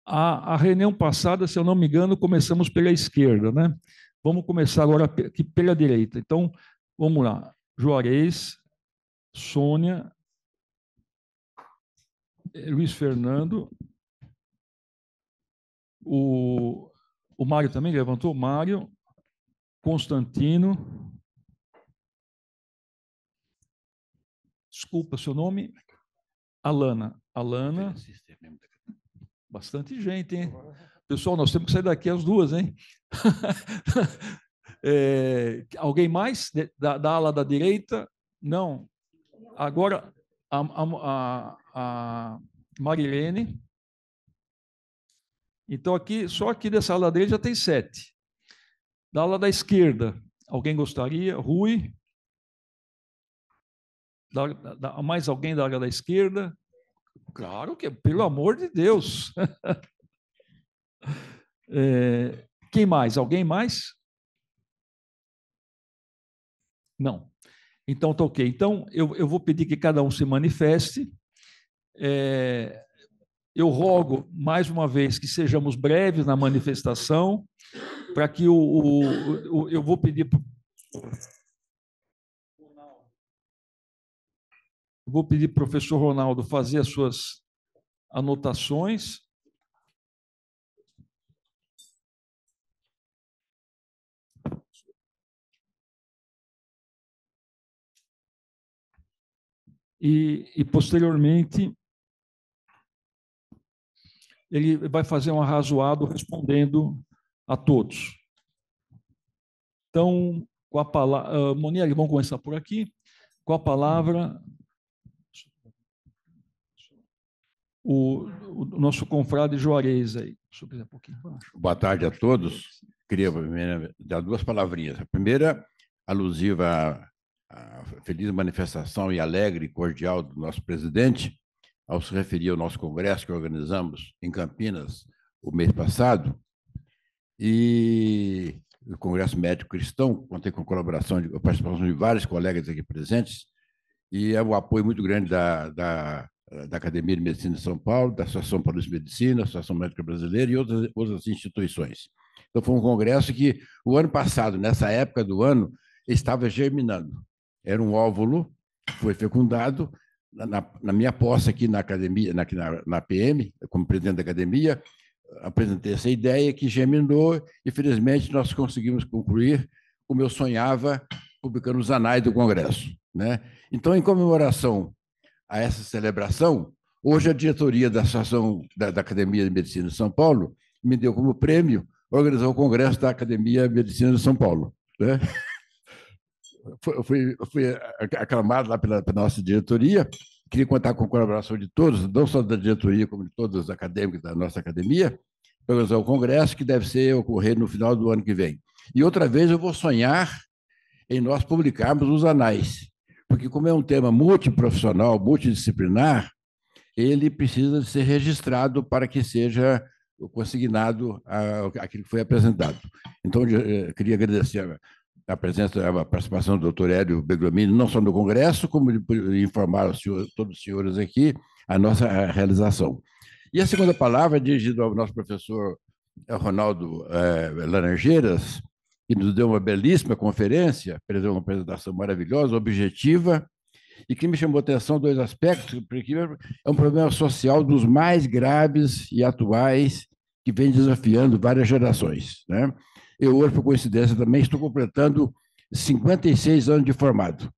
a reunião passada, se eu não me engano, começamos pela esquerda, né? Vamos começar agora aqui pela direita. Então, vamos lá. Juarez, Sônia, Luiz Fernando, o Mário também levantou, Mário, Constantino, desculpa, seu nome? Alana. Alana, bastante gente, hein? Pessoal, nós temos que sair daqui às 2, hein? Alguém mais da ala da direita? Não. Agora, a Marilene. Então, aqui, só aqui dessa ala direita já tem 7. Da ala da esquerda, alguém gostaria? Rui? Mais alguém da ala da esquerda? Claro que, pelo amor de Deus. Quem mais? Alguém mais? Não. Então, tá ok. Então, eu vou pedir que cada um se manifeste. Eu rogo, mais uma vez, que sejamos breves na manifestação, para que eu vou pedir... Vou pedir para o professor Ronaldo fazer as suas anotações. E posteriormente, ele vai fazer um arrazoado respondendo a todos. Então, com a palavra... Monieri, vamos começar por aqui. Com a palavra, o nosso confrade Juarez aí. Deixa eu quiser um pouquinho embaixo. Boa tarde a todos. Queria dar 2 palavrinhas. A primeira, alusiva à feliz manifestação e alegre e cordial do nosso presidente, ao se referir ao nosso congresso que organizamos em Campinas o mês passado, e o Congresso Médico Cristão, contei com a participação de vários colegas aqui presentes, e é um apoio muito grande da Academia de Medicina de São Paulo, da Associação Paulista de Medicina, da Associação Médica Brasileira e outras instituições. Então, foi um congresso que, o ano passado, nessa época do ano, estava germinando. Era um óvulo, foi fecundado. Na minha posse aqui na academia, na PM, como presidente da academia, apresentei essa ideia que germinou e, felizmente, nós conseguimos concluir como eu sonhava, publicando os anais do Congresso, né? Então, em comemoração a essa celebração, hoje a diretoria da Associação da Academia de Medicina de São Paulo me deu como prêmio organizar o Congresso da Academia de Medicina de São Paulo, né? Fui aclamado lá pela nossa diretoria. Queria contar com a colaboração de todos, não só da diretoria, como de todos os acadêmicos da nossa academia, para organizar o congresso, que deve ocorrer no final do ano que vem. E outra vez eu vou sonhar em nós publicarmos os anais, porque como é um tema multiprofissional, multidisciplinar, ele precisa ser registrado para que seja consignado aquilo que foi apresentado. Então, eu queria agradecer a participação do Dr. Hélio Beglomini, não só no Congresso, como informar todos os senhores aqui a nossa realização. E a segunda palavra é dirigida ao nosso professor Ronaldo Laranjeiras, que nos deu uma belíssima conferência, fez uma apresentação maravilhosa, objetiva, e que me chamou a atenção dois aspectos, porque é um problema social dos mais graves e atuais que vem desafiando várias gerações, né? Eu hoje, por coincidência, também estou completando 56 anos de formado.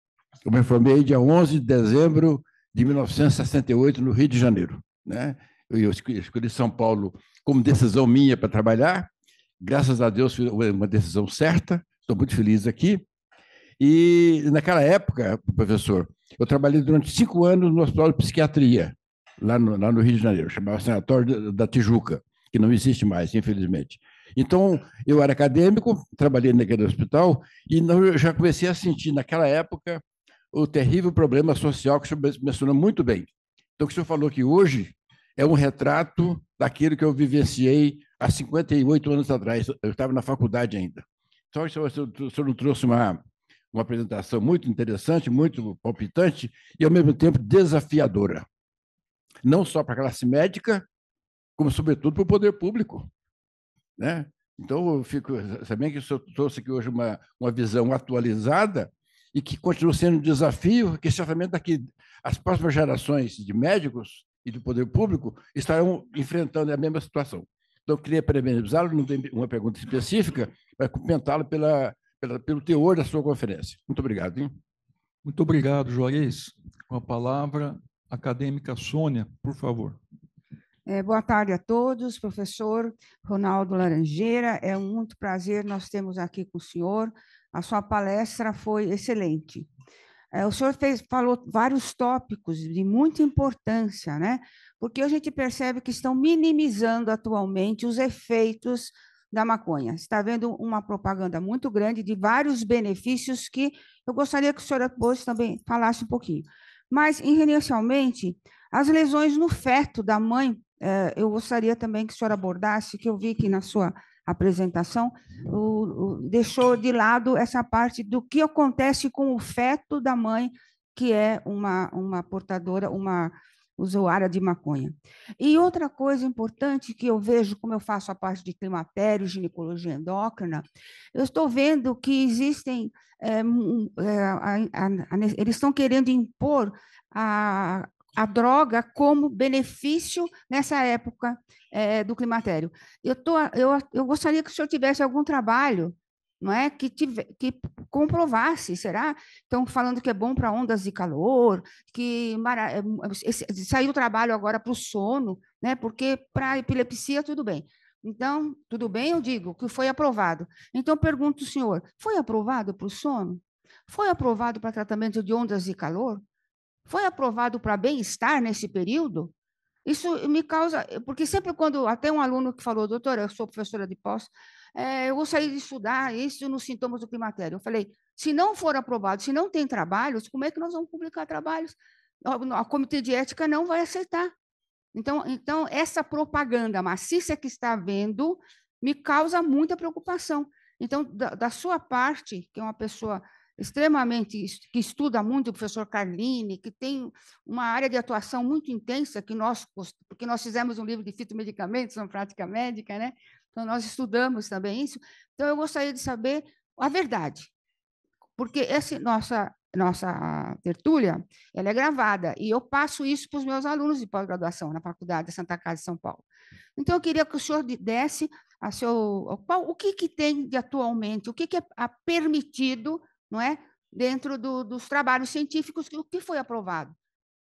Eu me formei dia 11 de dezembro de 1968, no Rio de Janeiro, né? Eu escolhi São Paulo como decisão minha para trabalhar. Graças a Deus, foi uma decisão certa. Estou muito feliz aqui. E, naquela época, professor, eu trabalhei durante 5 anos no Hospital de Psiquiatria, lá no Rio de Janeiro, chamava Sanatório da Tijuca, que não existe mais, infelizmente. Então, eu era acadêmico, trabalhei naquele hospital, e eu já comecei a sentir, naquela época, o terrível problema social que o senhor mencionou muito bem. Então, o que o senhor falou que hoje é um retrato daquilo que eu vivenciei há 58 anos atrás. Eu estava na faculdade ainda. Então, o senhor nos trouxe uma apresentação muito interessante, muito palpitante e, ao mesmo tempo, desafiadora. Não só para a classe médica, como, sobretudo, para o poder público, né? Então, eu fico sabendo que o senhor trouxe aqui hoje uma visão atualizada e que continua sendo um desafio, que certamente daqui as próximas gerações de médicos e do poder público estarão enfrentando a mesma situação. Então, eu queria parabenizá-lo, não tem uma pergunta específica, mas cumprimentá-lo pelo teor da sua conferência. Muito obrigado. Hein? Muito obrigado, Juarez. Com a palavra, a acadêmica Sônia, por favor. Boa tarde a todos, professor Ronaldo Laranjeira, é um muito prazer nós temos aqui com o senhor, a sua palestra foi excelente. O senhor falou vários tópicos de muita importância, né? Porque a gente percebe que estão minimizando atualmente os efeitos da maconha. Está havendo uma propaganda muito grande de vários benefícios que eu gostaria que o senhor depois também falasse um pouquinho. Mas, inicialmente, as lesões no feto da mãe, eu gostaria também que o senhor abordasse, que eu vi que na sua apresentação deixou de lado essa parte do que acontece com o feto da mãe, que é uma portadora, uma usuária de maconha. E outra coisa importante que eu vejo, como eu faço a parte de climatério, ginecologia endócrina, eu estou vendo que existem, eles estão querendo impor a droga como benefício nessa época do climatério. Eu gostaria que o senhor tivesse algum trabalho, não é, que comprovasse, será? Estão falando que é bom para ondas de calor, que saiu o trabalho agora para o sono, né? Porque para epilepsia tudo bem. Então, tudo bem, eu digo, que foi aprovado. Então, pergunto ao senhor, foi aprovado para o sono? Foi aprovado para tratamento de ondas de calor? Foi aprovado para bem-estar nesse período? Isso me causa... Porque sempre quando... Até um aluno que falou, doutora, eu sou professora de pós, eu gostaria de estudar isso nos sintomas do climatério. Eu falei, se não for aprovado, se não tem trabalhos, como é que nós vamos publicar trabalhos? A Comitê de Ética não vai aceitar. Então essa propaganda maciça que está havendo me causa muita preocupação. Então, da sua parte, que é uma pessoa extremamente, que estuda muito, o professor Carline, que tem uma área de atuação muito intensa, porque nós fizemos um livro de fitomedicamentos na prática médica, né? Então, nós estudamos também isso. Então, eu gostaria de saber a verdade, porque essa nossa tertúlia, ela é gravada, e eu passo isso para os meus alunos de pós-graduação na Faculdade de Santa Casa de São Paulo. Então, eu queria que o senhor desse o que tem de atualmente, o que é permitido, não é, dentro dos trabalhos científicos, o que foi aprovado.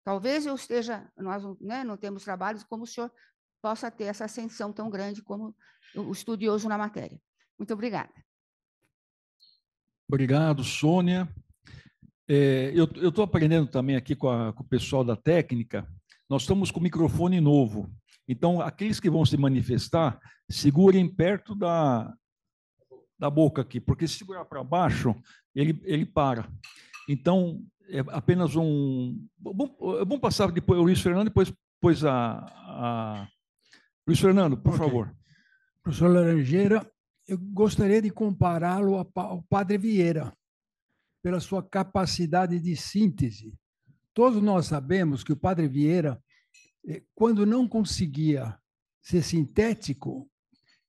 Talvez eu esteja, nós não temos trabalhos como o senhor possa ter essa ascensão tão grande como o estudioso na matéria. Muito obrigada. Obrigado, Sônia. Eu estou aprendendo também aqui com o pessoal da técnica. Nós estamos com o microfone novo. Então, aqueles que vão se manifestar, segurem perto da boca aqui, porque se segurar para baixo, ele para. Então, é apenas um... Vamos passar depois o Luiz Fernando, depois Luiz Fernando, por favor. Professor Laranjeira, eu gostaria de compará-lo ao Padre Vieira, pela sua capacidade de síntese. Todos nós sabemos que o Padre Vieira, quando não conseguia ser sintético,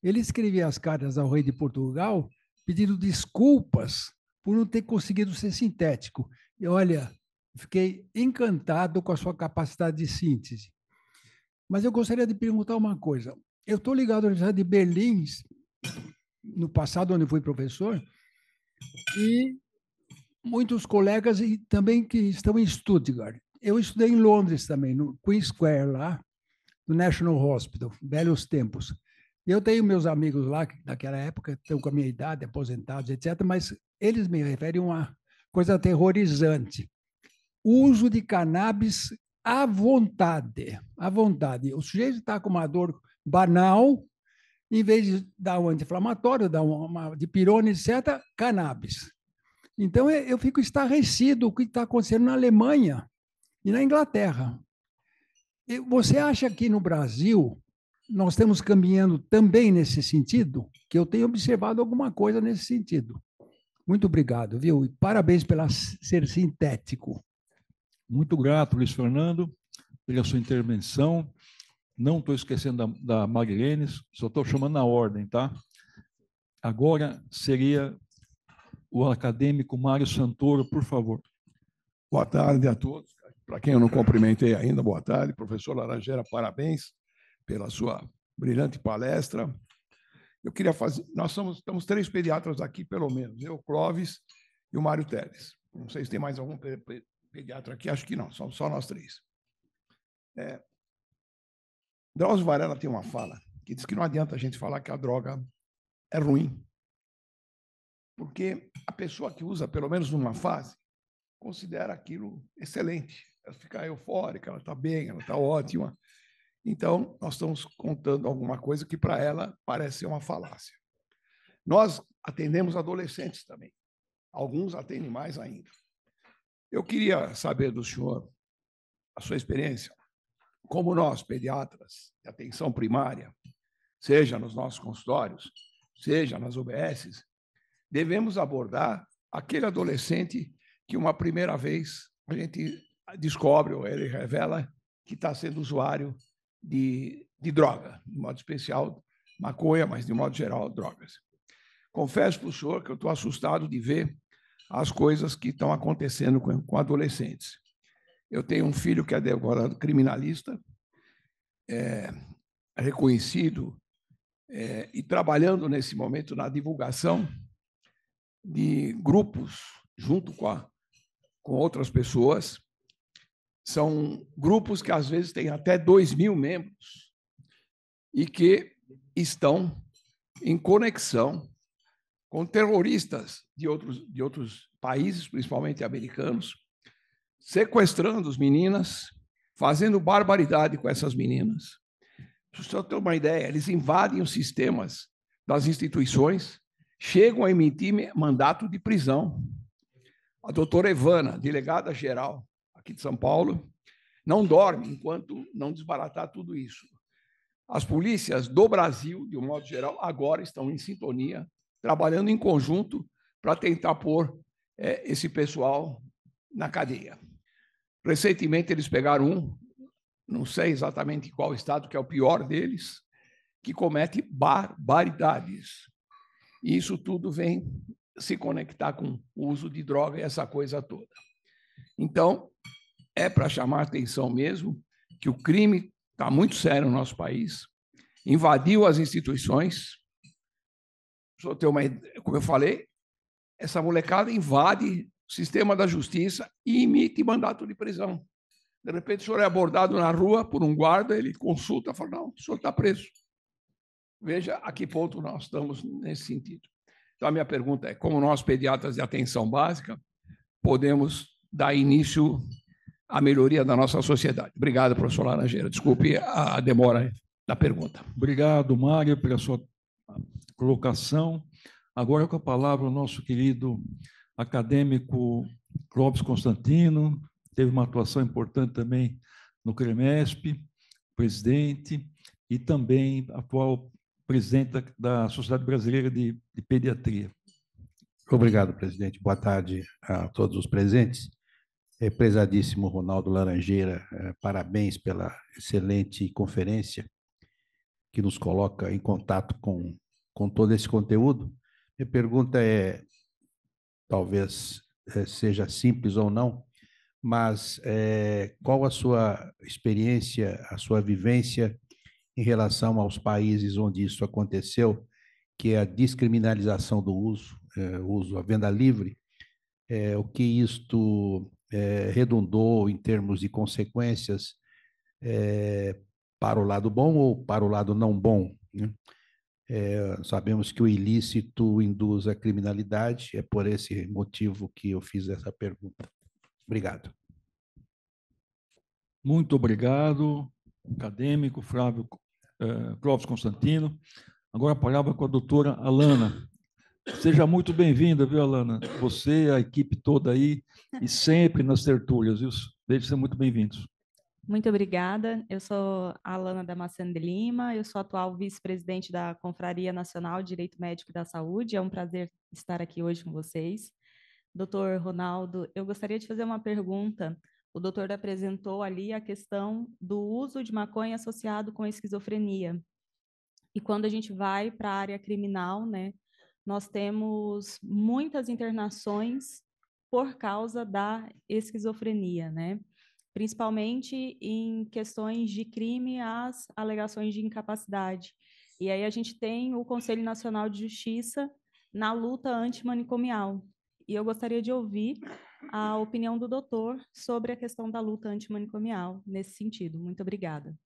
ele escrevia as cartas ao rei de Portugal pedindo desculpas por não ter conseguido ser sintético. E olha, Fiquei encantado com a sua capacidade de síntese. Mas eu gostaria de perguntar uma coisa. Eu estou ligado à Universidade de Berlim, no passado, onde eu fui professor, e muitos colegas também que estão em Stuttgart. Eu estudei em Londres também, no Queen Square, lá, no National Hospital, velhos tempos. Eu tenho meus amigos lá, daquela época, estão com a minha idade, aposentados, etc., mas eles me referem a uma coisa aterrorizante. O uso de cannabis à vontade, à vontade. O sujeito está com uma dor banal, em vez de dar um anti-inflamatório, dar uma dipirona, etc., cannabis. Então, eu fico estarrecido com o que está acontecendo na Alemanha e na Inglaterra. Você acha que no Brasil nós estamos caminhando também nesse sentido? Que eu tenho observado alguma coisa nesse sentido. Muito obrigado, viu? E parabéns pela ser sintético. Muito grato, Luiz Fernando, pela sua intervenção. Não estou esquecendo da Marilene, só estou chamando na ordem, tá? Agora seria o acadêmico Mário Santoro, por favor. Boa tarde a todos. Para quem eu não cumprimentei ainda, boa tarde. Professor Laranjeira, parabéns pela sua brilhante palestra. Eu queria fazer... Nós estamos 3 pediatras aqui, pelo menos. Eu, Clóvis e o Mário Teles. Não sei se tem mais algum pediatra aqui, acho que não, somos só nós 3. Drauzio Varela tem uma fala que diz que não adianta a gente falar que a droga é ruim, porque a pessoa que usa, pelo menos numa fase, considera aquilo excelente. Ela fica eufórica, ela está bem, ela está ótima. Então, nós estamos contando alguma coisa que para ela parece ser uma falácia. Nós atendemos adolescentes também. Alguns atendem mais ainda. Eu queria saber do senhor a sua experiência. Como nós, pediatras de atenção primária, seja nos nossos consultórios, seja nas UBSs, devemos abordar aquele adolescente que uma primeira vez a gente descobre ou ele revela que está sendo usuário de droga, de modo especial maconha, mas de modo geral drogas. Confesso para o senhor que eu estou assustado de ver as coisas que estão acontecendo com adolescentes. Eu tenho um filho que é advogado criminalista, reconhecido e trabalhando nesse momento na divulgação de grupos junto com outras pessoas. São grupos que às vezes têm até 2.000 membros e que estão em conexão com terroristas de outros países, principalmente americanos, sequestrando as meninas, fazendo barbaridade com essas meninas. Para o senhor ter uma ideia, eles invadem os sistemas das instituições, chegam a emitir mandato de prisão. A doutora Evana, delegada-geral aqui de São Paulo, não dorme enquanto não desbaratar tudo isso. As polícias do Brasil, de um modo geral, agora estão em sintonia, trabalhando em conjunto para tentar pôr esse pessoal na cadeia. Recentemente, eles pegaram não sei exatamente qual estado, que é o pior deles, que comete barbaridades. E isso tudo vem se conectar com o uso de droga e essa coisa toda. Então, é para chamar a atenção mesmo que o crime está muito sério no nosso país, invadiu as instituições. Como eu falei, essa molecada invade o sistema da justiça e emite mandato de prisão. De repente, o senhor é abordado na rua por um guarda, ele consulta e fala, não, o senhor está preso. Veja a que ponto nós estamos nesse sentido. Então, a minha pergunta é, como nós, pediatras de atenção básica, podemos dar início à melhoria da nossa sociedade? Obrigado, professor Laranjeira. Desculpe a demora da pergunta. Obrigado, Mário, pela sua colocação. Agora, com a palavra, o nosso querido acadêmico Clóvis Constantino, teve uma atuação importante também no CREMESP, presidente, e também atual presidente da Sociedade Brasileira de Pediatria. Obrigado, presidente. Boa tarde a todos os presentes. Prezadíssimo Ronaldo Laranjeira, parabéns pela excelente conferência que nos coloca em contato com todo esse conteúdo. Minha pergunta talvez seja simples ou não, mas qual a sua experiência, a sua vivência em relação aos países onde isso aconteceu, que é a descriminalização do uso, a venda livre, o que isto redundou em termos de consequências para o lado bom ou para o lado não bom, né? Sabemos que o ilícito induz a criminalidade, é por esse motivo que eu fiz essa pergunta. Obrigado. Muito obrigado, acadêmico Flávio Clóvis Constantino. Agora a palavra com a doutora Alana. Seja muito bem-vinda, viu, Alana? Você, a equipe toda aí, e sempre nas tertúlias, viu? Sejam muito bem-vindos. Muito obrigada. Eu sou a Alana Damasceno de Lima, eu sou atual vice-presidente da Confraria Nacional de Direito Médico e da Saúde. É um prazer estar aqui hoje com vocês. Doutor Ronaldo, eu gostaria de fazer uma pergunta. O doutor apresentou ali a questão do uso de maconha associado com esquizofrenia. E quando a gente vai para a área criminal, né, nós temos muitas internações por causa da esquizofrenia, né? Principalmente em questões de crime às alegações de incapacidade. E aí a gente tem o Conselho Nacional de Justiça na luta antimanicomial. E eu gostaria de ouvir a opinião do doutor sobre a questão da luta antimanicomial nesse sentido. Muito obrigada.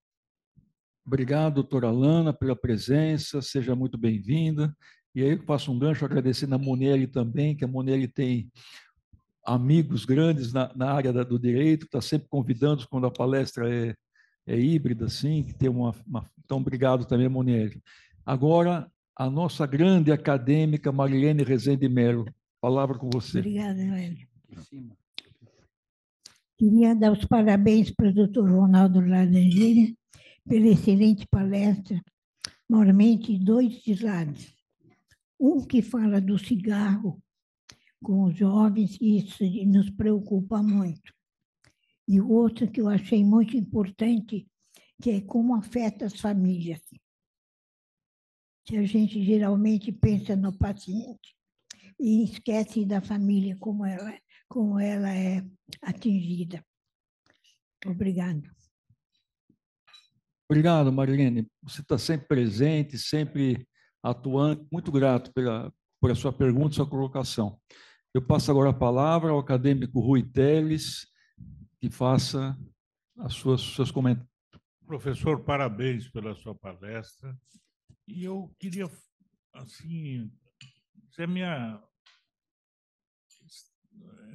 Obrigado, doutora Alana, pela presença, seja muito bem-vinda. E aí eu faço um gancho agradecendo a Monelli também, que a Monelli tem amigos grandes na área do direito, está sempre convidando quando a palestra é híbrida, assim, que tem Então, obrigado também, Monelli. Agora, a nossa grande acadêmica Marilene Rezende Melo. Palavra com você. Obrigada, Hélio. Queria dar os parabéns para o doutor Ronaldo Laranjeira pela excelente palestra, normalmente dois slides. Um que fala do cigarro com os jovens, e isso nos preocupa muito. E o outro que eu achei muito importante, que é como afeta as famílias. Que a gente geralmente pensa no paciente e esquece da família, como ela é atingida. Obrigada. Obrigado, Marilene. Você está sempre presente, sempre atuante. Muito grato por a sua pergunta e sua colocação. Eu passo agora a palavra ao acadêmico Rui Teles, que faça seus comentários. Professor, parabéns pela sua palestra. E eu queria, assim, isso é minha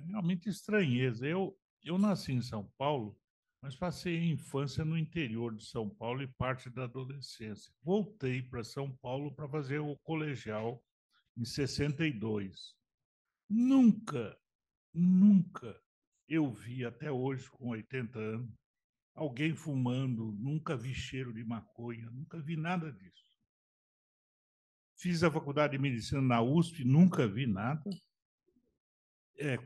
realmente estranheza. Eu nasci em São Paulo, mas passei a infância no interior de São Paulo e parte da adolescência. Voltei para São Paulo para fazer o colegial em 62. Nunca eu vi, até hoje, com 80 anos, alguém fumando, nunca vi cheiro de maconha, nunca vi nada disso. Fiz a faculdade de medicina na USP, nunca vi nada.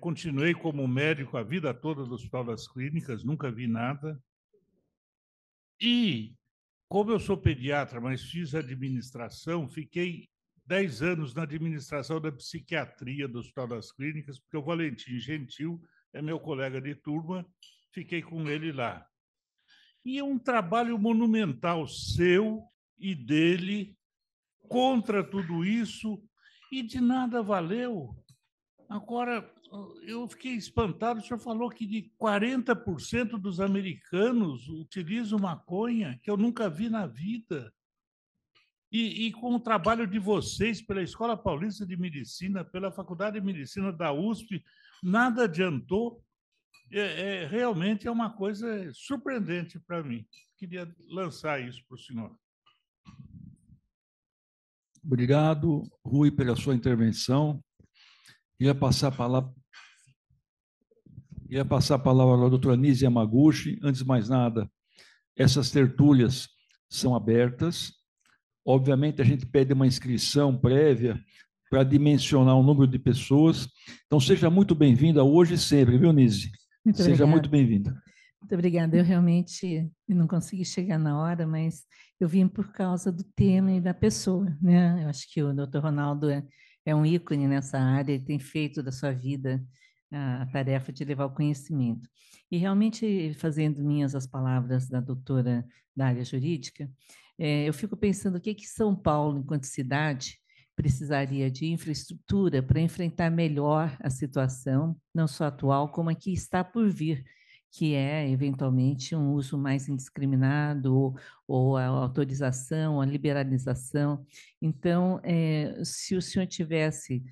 Continuei como médico a vida toda no Hospital das Clínicas, nunca vi nada. E, como eu sou pediatra, mas fiz administração, fiquei 10 anos na administração da psiquiatria do Hospital das Clínicas, porque o Valentim Gentil é meu colega de turma, fiquei com ele lá. E é um trabalho monumental seu e dele contra tudo isso, e de nada valeu. Agora, eu fiquei espantado, o senhor falou que de 40% dos americanos utilizam maconha, que eu nunca vi na vida. E com o trabalho de vocês, pela Escola Paulista de Medicina, pela Faculdade de Medicina da USP, nada adiantou. Realmente é uma coisa surpreendente para mim. Queria lançar isso para o senhor. Obrigado, Rui, pela sua intervenção. Ia passar a palavra à doutora Nise Yamaguchi. Antes de mais nada, essas tertúlias são abertas. Obviamente, a gente pede uma inscrição prévia para dimensionar o número de pessoas. Então, seja muito bem-vinda hoje e sempre, viu, Nise? Seja muito bem-vinda. Muito obrigada. Eu realmente não consegui chegar na hora, mas eu vim por causa do tema e da pessoa, né? Eu acho que o Dr. Ronaldo é um ícone nessa área, ele tem feito da sua vida a tarefa de levar o conhecimento. E realmente, fazendo minhas as palavras da doutora da área jurídica, eu fico pensando o que São Paulo, enquanto cidade, precisaria de infraestrutura para enfrentar melhor a situação, não só atual, como a que está por vir, que é, eventualmente, um uso mais indiscriminado, ou a autorização, a liberalização. Então, se o senhor tivesse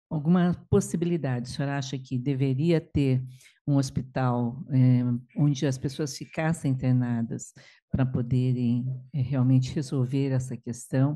alguma possibilidade, o senhor acha que deveria ter um hospital onde as pessoas ficassem internadas para poderem realmente resolver essa questão?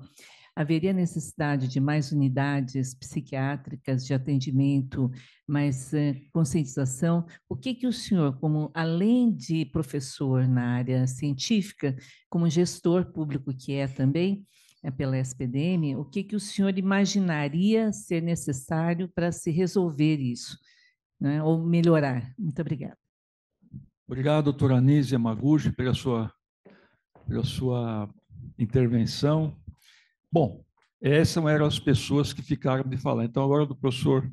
Haveria necessidade de mais unidades psiquiátricas de atendimento, mais conscientização? O que o senhor, como além de professor na área científica, como gestor público que é também, pela SPDM, o que o senhor imaginaria ser necessário para se resolver isso, né, ou melhorar? Muito obrigada. Obrigado, doutora Anísia Yamaguchi, pela sua intervenção. Bom, essas eram as pessoas que ficaram de falar. Então, agora o professor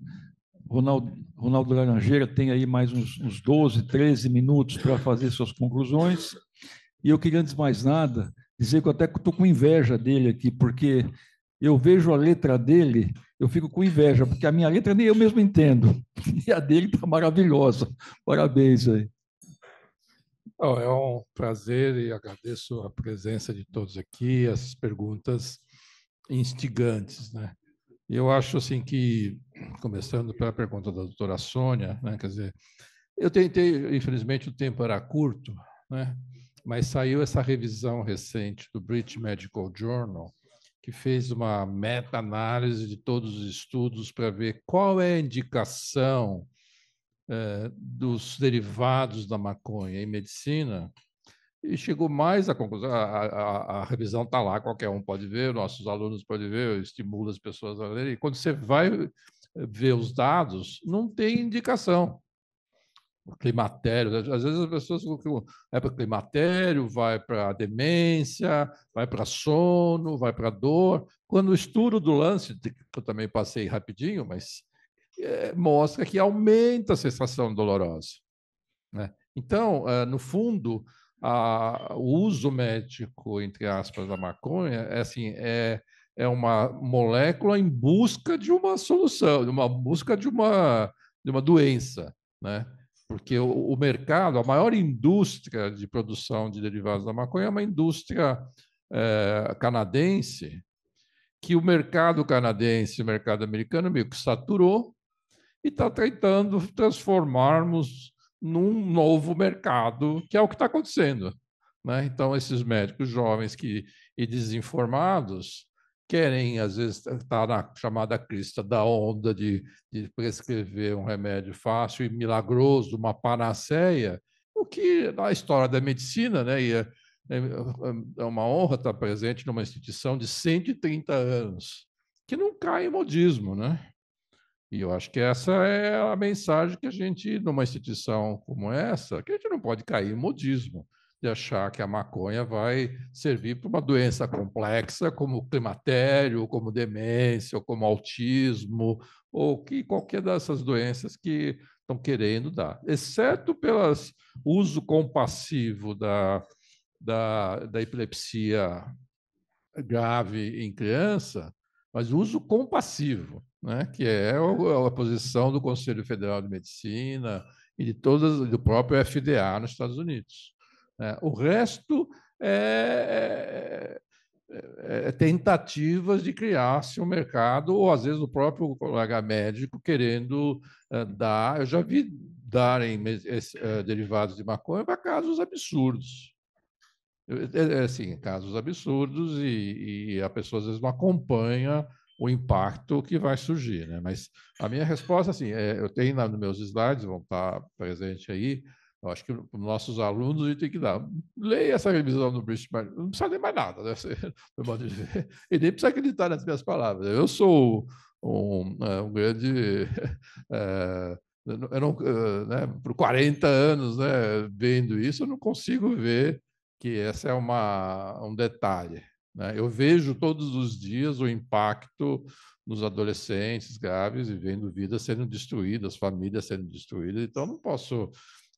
Ronaldo Laranjeira tem aí mais uns 12, 13 minutos para fazer suas conclusões. E eu queria, antes de mais nada, dizer que eu até estou com inveja dele aqui, porque eu vejo a letra dele, eu fico com inveja, porque a minha letra nem eu mesmo entendo. E a dele está maravilhosa. Parabéns aí. É um prazer e agradeço a presença de todos aqui, as perguntas instigantes, né? Eu acho assim que, começando pela pergunta da doutora Sônia, né, quer dizer, eu tentei, infelizmente o tempo era curto, né, mas saiu essa revisão recente do British Medical Journal, que fez uma meta-análise de todos os estudos para ver qual é a indicação dos derivados da maconha em medicina, e chegou mais à conclusão, a revisão está lá, qualquer um pode ver, nossos alunos podem ver, eu estimulo as pessoas a lerem, e quando você vai ver os dados, não tem indicação. O climatério, às vezes as pessoas vai para climatério, vai para demência, vai para sono, vai para dor. Quando o estudo do Lancet, que eu também passei rapidinho, mas mostra que aumenta a sensação dolorosa, né? Então, no fundo, o uso médico, entre aspas, da maconha é uma molécula em busca de uma solução, busca de uma doença, né? Porque o mercado, a maior indústria de produção de derivados da maconha é uma indústria canadense, que o mercado canadense e o mercado americano meio que saturou e está tentando transformarmos num novo mercado, que é o que está acontecendo, né? Então, esses médicos jovens e desinformados querem, às vezes, estar na chamada crista da onda de prescrever um remédio fácil e milagroso, uma panaceia, o que, na história da medicina, né, é uma honra estar presente numa instituição de 130 anos, que não cai em modismo, né? E eu acho que essa é a mensagem que a gente, numa instituição como essa, que a gente não pode cair em modismo, de achar que a maconha vai servir para uma doença complexa, como climatério, como demência, ou como autismo, ou que qualquer dessas doenças que estão querendo dar, exceto pelo uso compassivo da epilepsia grave em criança, mas uso compassivo, né, que é a posição do Conselho Federal de Medicina e do próprio FDA nos Estados Unidos. O resto é tentativas de criar-se um mercado, ou às vezes o próprio colega médico querendo dar. Eu já vi darem derivados de maconha para casos absurdos. Assim, casos absurdos, e a pessoa às vezes não acompanha o impacto que vai surgir, né? Mas a minha resposta, assim, eu tenho nos meus slides, vão estar presentes aí. Eu acho que para os nossos alunos a gente tem que dar. Leia essa revisão do British Medical, não precisa ler mais nada, né? Meu modo de ver. E nem precisa acreditar nas minhas palavras. Eu sou um grande. Eu não, né, por 40 anos, né, vendo isso, eu não consigo ver que esse é um detalhe. né? Eu vejo todos os dias o impacto nos adolescentes graves e vendo vidas sendo destruídas, famílias sendo destruídas, então não posso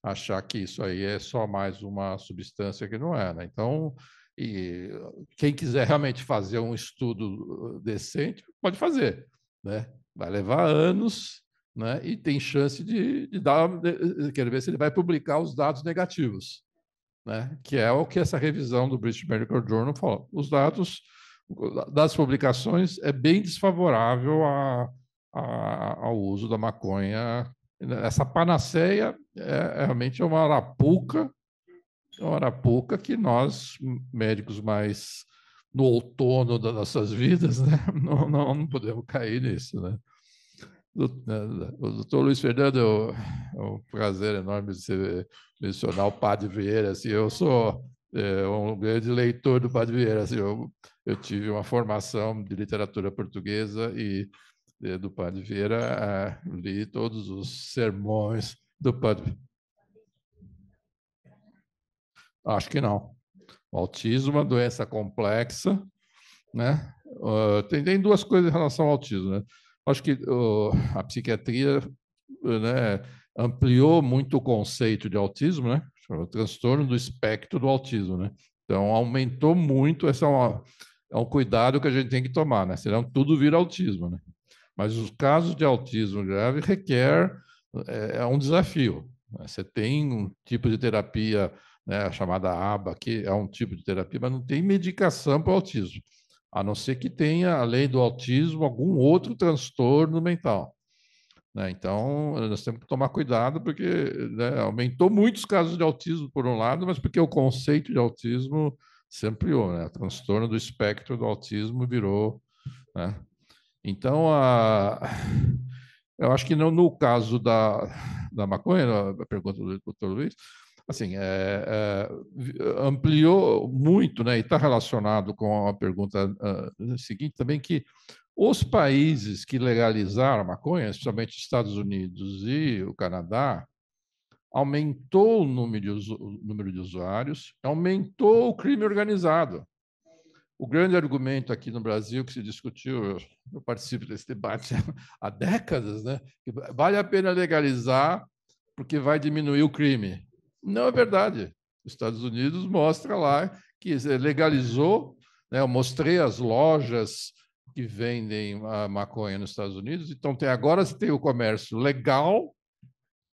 achar que isso aí é só mais uma substância que não é, né? Então, e quem quiser realmente fazer um estudo decente, pode fazer, né? Vai levar anos, né? E tem chance de dar, quero ver se ele vai publicar os dados negativos, né? Que é o que essa revisão do British Medical Journal fala. Os dados das publicações é bem desfavorável ao uso da maconha. Essa panaceia é realmente uma arapuca que nós, médicos mais no outono das nossas vidas, né, não podemos cair nisso, né? O doutor Luiz Fernando, é um prazer enorme de você mencionar o Padre Vieira. Assim, eu sou um grande leitor do Padre Vieira. Assim, eu tive uma formação de literatura portuguesa e do Padre Vieira li todos os sermões do Padre. Acho que não. O autismo é uma doença complexa, né? Tem duas coisas em relação ao autismo, né? Acho que a psiquiatria, né, ampliou muito o conceito de autismo, né? O transtorno do espectro do autismo, né? Então, aumentou muito. Esse é um cuidado que a gente tem que tomar, né? Senão tudo vira autismo, né? Mas os casos de autismo grave requer um desafio, né? Você tem um tipo de terapia, né, chamada ABA, que é um tipo de terapia, mas não tem medicação para o autismo, a não ser que tenha, além do autismo, algum outro transtorno mental, né? Então, nós temos que tomar cuidado, porque, né, aumentou muitos casos de autismo, por um lado, mas porque o conceito de autismo se ampliou, né? O transtorno do espectro do autismo virou, né? Então, eu acho que no caso da maconha, a pergunta do Dr. Luiz, assim, ampliou muito, né? E está relacionado com a pergunta seguinte também, que os países que legalizaram a maconha, especialmente Estados Unidos e o Canadá, aumentou o número de usuários, aumentou o crime organizado. O grande argumento aqui no Brasil que se discutiu, eu participo desse debate há décadas, né? Que vale a pena legalizar porque vai diminuir o crime. Não é verdade. Os Estados Unidos mostra lá que legalizou, né? Eu mostrei as lojas que vendem a maconha nos Estados Unidos. Então, agora você tem o comércio legal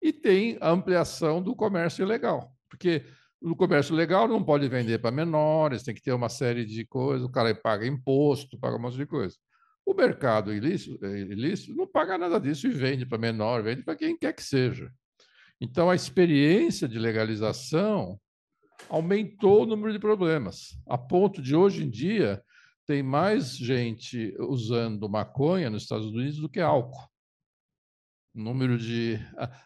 e tem a ampliação do comércio ilegal. Porque no comércio legal não pode vender para menores, tem que ter uma série de coisas, o cara paga imposto, paga um monte de coisa. O mercado ilícito não paga nada disso e vende para menor, vende para quem quer que seja. Então, a experiência de legalização aumentou o número de problemas, a ponto de, hoje em dia, tem mais gente usando maconha nos Estados Unidos do que álcool.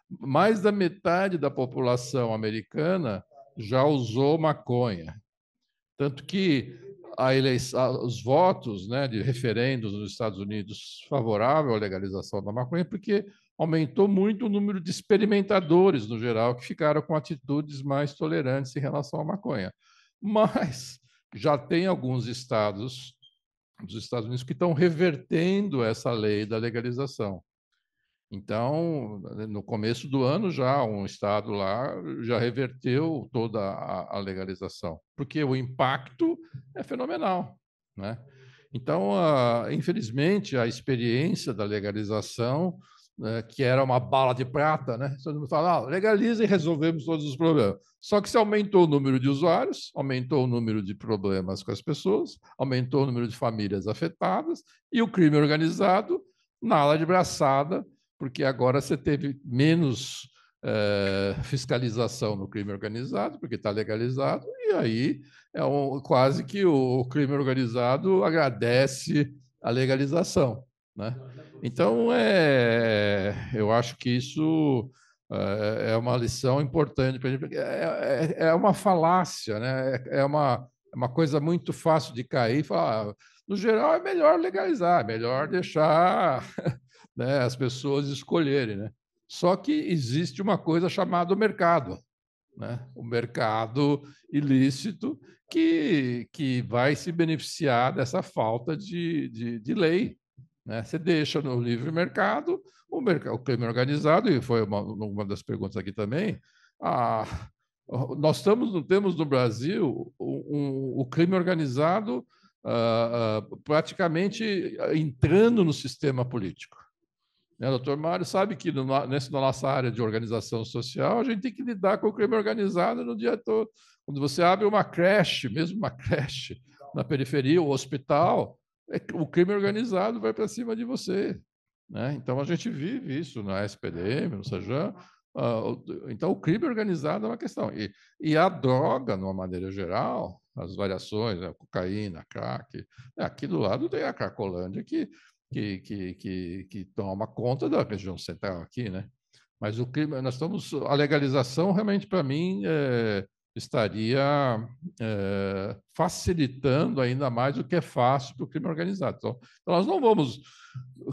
Mais da metade da população americana já usou maconha. Tanto que os votos, né, de referendos nos Estados Unidos favorável à legalização da maconha, porque aumentou muito o número de experimentadores, no geral, que ficaram com atitudes mais tolerantes em relação à maconha. Mas já tem alguns estados dos Estados Unidos que estão revertendo essa lei da legalização. Então, no começo do ano, já um estado lá já reverteu toda a legalização, porque o impacto é fenomenal, né? Então, infelizmente, a experiência da legalização, né, que era uma bala de prata, né? Todo mundo fala, legaliza e resolvemos todos os problemas. Só que se aumentou o número de usuários, aumentou o número de problemas com as pessoas, aumentou o número de famílias afetadas e o crime organizado, na ala de braçada, porque agora você teve menos fiscalização no crime organizado, porque está legalizado, e aí quase que o crime organizado agradece a legalização, né? Então, eu acho que isso é uma lição importante para a gente. É uma falácia, né? É uma coisa muito fácil de cair e falar, no geral, é melhor legalizar, é melhor deixar né, as pessoas escolherem, né? Só que existe uma coisa chamada mercado, né? O mercado ilícito, que vai se beneficiar dessa falta de lei, né? Você deixa no livre mercado, o crime organizado, e foi uma das perguntas aqui também, nós temos no Brasil o crime organizado praticamente entrando no sistema político. O doutor Mário sabe que na nossa área de organização social, a gente tem que lidar com o crime organizado no dia todo. Quando você abre uma creche, mesmo uma creche na periferia, o hospital, o crime organizado vai para cima de você, né? Então, a gente vive isso na SPDM, no SAJAM. Então, o crime organizado é uma questão. E a droga, de uma maneira geral, as variações, a cocaína, crack, aqui do lado tem a Cracolândia, que toma conta da região central aqui, né? Mas o crime, a legalização realmente, para mim, estaria facilitando ainda mais o que é fácil para o crime organizado. Então, nós não vamos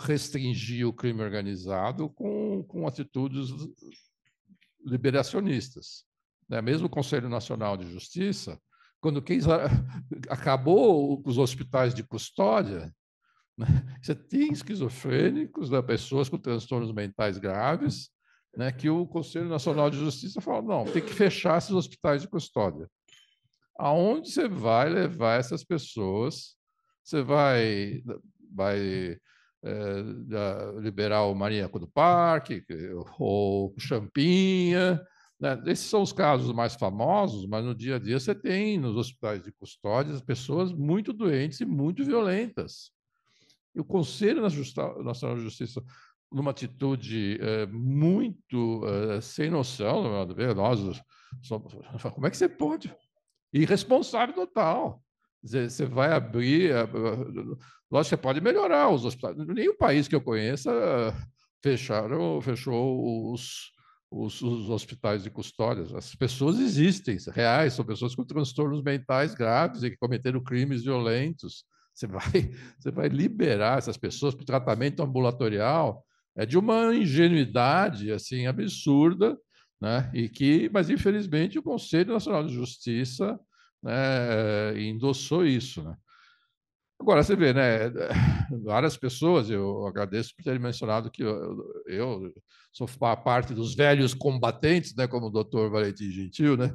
restringir o crime organizado com atitudes liberacionistas, né? Mesmo o Conselho Nacional de Justiça, quando acabou os hospitais de custódia, né? Você tem esquizofrênicos, né? Pessoas com transtornos mentais graves, né? Que o Conselho Nacional de Justiça falou, não, tem que fechar esses hospitais de custódia. Aonde você vai levar essas pessoas? Você vai liberar o Maníaco do Parque, ou o Champinha, né? Esses são os casos mais famosos, mas no dia a dia você tem nos hospitais de custódia pessoas muito doentes e muito violentas. E o Conselho Nacional de Justiça, numa atitude muito sem noção, no meu ver, como é que você pode? Irresponsável total. Você vai abrir... Lógico, você pode melhorar os hospitais. Nenhum país que eu conheça fechou os hospitais de custódia. As pessoas existem, reais, são pessoas com transtornos mentais graves e que cometeram crimes violentos. Você vai liberar essas pessoas para o tratamento ambulatorial, é de uma ingenuidade assim absurda, né? Mas infelizmente o Conselho Nacional de Justiça, né, endossou isso, né? Agora você vê, né? Várias pessoas, eu agradeço por terem mencionado que eu sou parte dos velhos combatentes, né? Como o doutor Valentim Gentil, né?